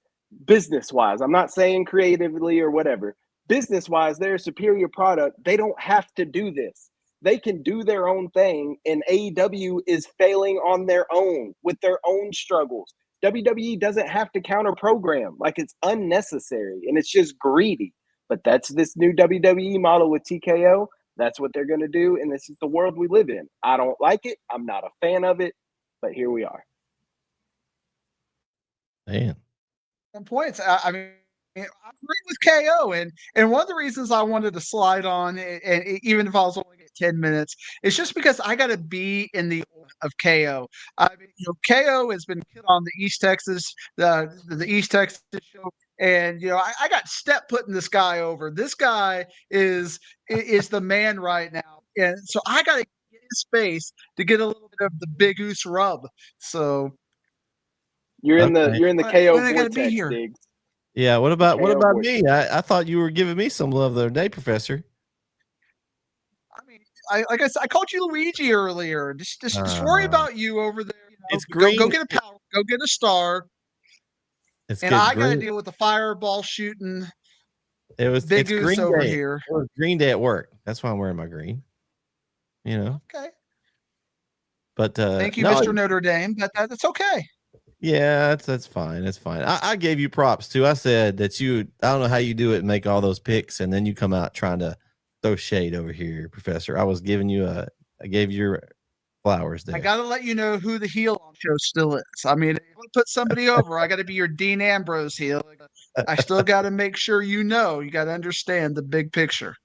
business-wise. I'm not saying creatively or whatever. Business-wise, they're a superior product. They don't have to do this. They can do their own thing, and AEW is failing on their own with their own struggles. WWE doesn't have to counter program. Like it's unnecessary, and it's just greedy. But that's this new WWE model with TKO. That's what they're going to do, and this is the world we live in. I don't like it. I'm not a fan of it, but here we are. Man. Some points. I mean, I agree with KO, and one of the reasons I wanted to slide on, and even if I was only at 10 minutes, it's just because I got to be in the of KO. I mean, KO has been killed on the East Texas, the East Texas show, and I got step putting this guy over. This guy is the man right now, and so I got to get his space to get a little bit of the Big Goose rub. So you're in the KO vortex, Diggs. Yeah, what about me? I thought you were giving me some love the other day, Professor. I mean, like I said, I called you Luigi earlier. Just worry about you over there. It's green. Go get a power. Go get a star. And I got to deal with the fireball shooting. It's Goose Green over Day. here. It was Green Day at work. That's why I'm wearing my green. Okay. But thank you, Mr. Notre Dame. But that's okay. Yeah, that's fine. It's fine. I gave you props too. I said that I don't know how you do it and make all those picks, and then you come out trying to throw shade over here, Professor. I was giving you I gave your flowers there. I got to let you know who the heel on the show still is. I mean, if you want to put somebody over, I got to be your Dean Ambrose heel. I still got to make sure you got to understand the big picture.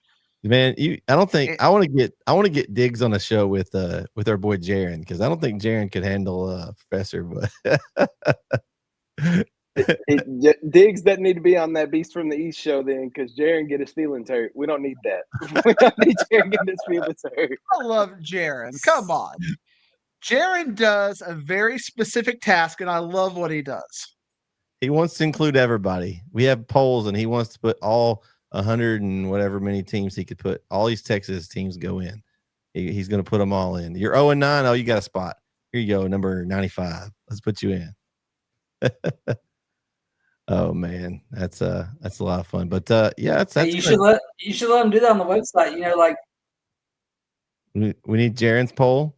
Man, I don't think I want to get Diggs on a show with our boy Jaron, because I don't think Jaron could handle Professor, but Diggs doesn't need to be on that Beast from the East show then, because Jaron get his feelings hurt. We don't need that. We don't need Jaron getting his feelings hurt. I love Jaron. Come on. Jaron does a very specific task, and I love what he does. He wants to include everybody. We have polls, and he wants to put all 100 and whatever many teams he could put. All these Texas teams go in. He's going to put them all in. You're 0-9. Oh, you got a spot. Here you go, number 95. Let's put you in. Oh man, that's a lot of fun. But that's you should let him do that on the website. You know, like we need Jaron's poll.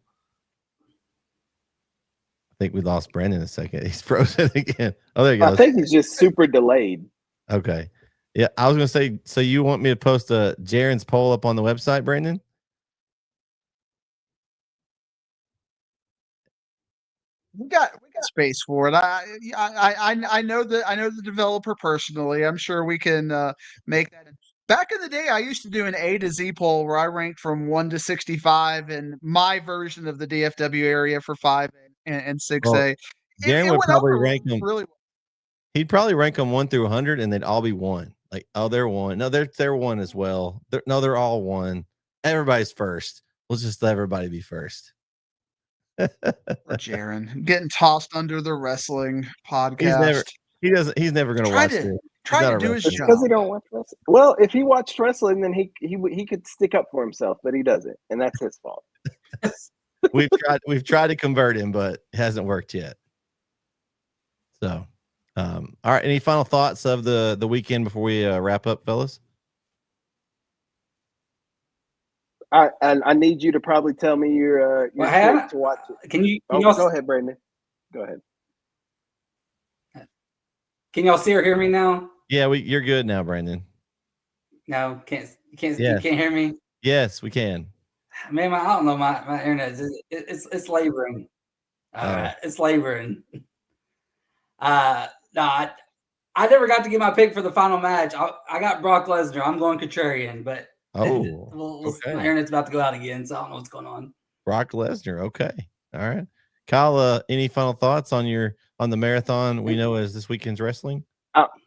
I think we lost Brandon a second. He's frozen again. Oh, there he goes. I think he's just super delayed. Okay. Yeah, I was gonna say. So you want me to post a Jaron's poll up on the website, Brandon? We got space for it. I know the developer personally. I'm sure we can make that. Back in the day, I used to do an A to Z poll where I ranked from 1 to 65 in my version of the DFW area for 5 and 6A. Well, Jaron would probably rank them. Really, he'd probably rank them 1 through 100, and they'd all be 1. Like, oh, they're 1. No, they're 1 as well. They're all 1. Everybody's first. We'll just let everybody be first. Jaron getting tossed under the wrestling podcast. He's never going to watch it. Try to do his job. Because he don't watch wrestling. Well, if he watched wrestling, then he could stick up for himself, but he doesn't, and that's his fault. We've tried to convert him, but it hasn't worked yet. So, all right. Any final thoughts of the weekend before we wrap up, fellas? I need you to probably tell me your to watch it. Can you go ahead, Brandon. Go ahead. Can y'all see or hear me now? Yeah, you're good now, Brandon. No, you can't hear me. Yes, we can. Man, I don't know. My internet it's laboring. It's laboring. No, I never got to get my pick for the final match. I got Brock Lesnar. I'm going contrarian, but okay. My internet's about to go out again, so I don't know what's going on. Brock Lesnar. Okay. All right. Kyle, any final thoughts on the marathon we know as this weekend's wrestling?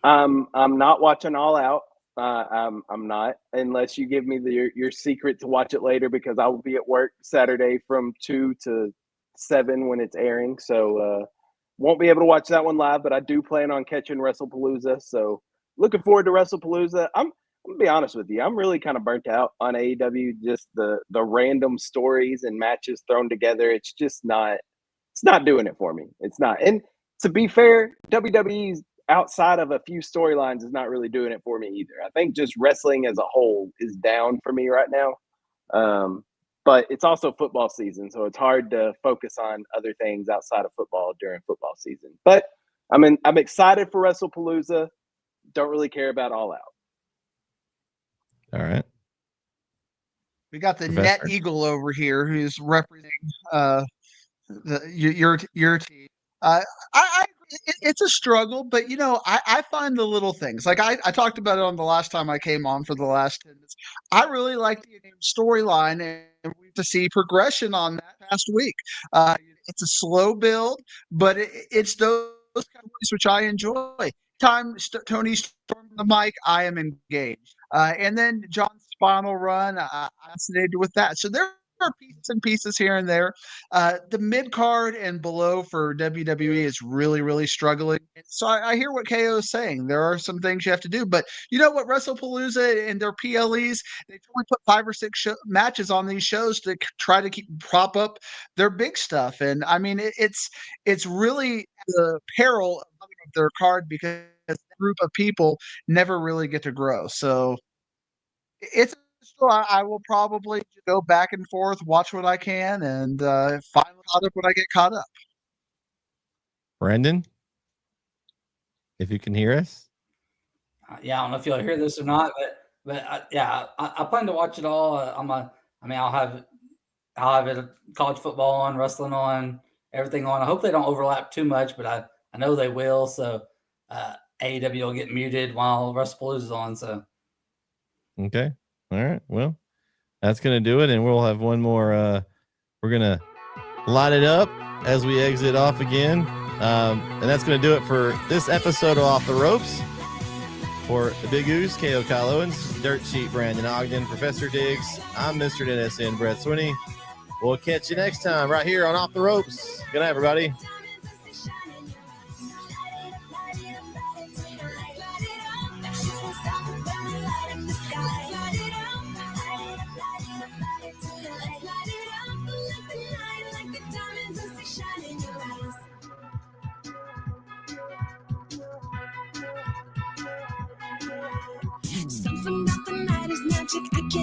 I'm not watching All Out. I'm not, unless you give me your secret to watch it later, because I will be at work Saturday from 2 to 7 when it's airing. So won't be able to watch that one live, but I do plan on catching Wrestlepalooza. So looking forward to Wrestlepalooza. I'm gonna be honest with you. I'm really kind of burnt out on AEW. Just the random stories and matches thrown together. It's just not. It's not doing it for me. It's not. And to be fair, WWE's outside of a few storylines is not really doing it for me either. I think just wrestling as a whole is down for me right now. But it's also football season, so it's hard to focus on other things outside of football during football season. But I'm excited for Wrestlepalooza. Don't really care about All Out. All right. We got the Professor. Net Eagle over here who's representing your team. It's a struggle, but I find the little things. Like I talked about it on the last time I came on for the last 10 minutes. I really like the storyline, and we have to see progression on that past week. It's a slow build, but it's those kind of ways which I enjoy. Tony stormed the mic, I am engaged. And then John's final run, I'm fascinated with that. So there are pieces here and there. The mid card and below for WWE is really, really struggling. So I hear what KO is saying. There are some things you have to do, but you know what? Wrestlepalooza and their PLEs, they only put 5 or 6 matches on these shows to try to prop up their big stuff. And I mean, it's really the peril of their card, because a group of people never really get to grow. So it's I will probably go back and forth, watch what I can, and finally caught up when I get caught up. Brandon, if you can hear us. Yeah, I don't know if you'll hear this or not, but I plan to watch it all. I'll have I'll have college football on, wrestling on, everything on. I hope they don't overlap too much, but I know they will. So AEW will get muted while Wrestlepalooza is on. So okay, all right. Well, that's gonna do it, and we'll have one more. We're gonna line it up as we exit off again, and that's gonna do it for this episode of Off the Ropes. For the Big Oos, K.O. Kyle Owens, Dirt Sheet Brandon Ogden, Professor Diggs, I'm Mr. NSN Brett Swinney. We'll catch you next time right here on Off the Ropes. Good night, everybody. Something about the night is magic. I can't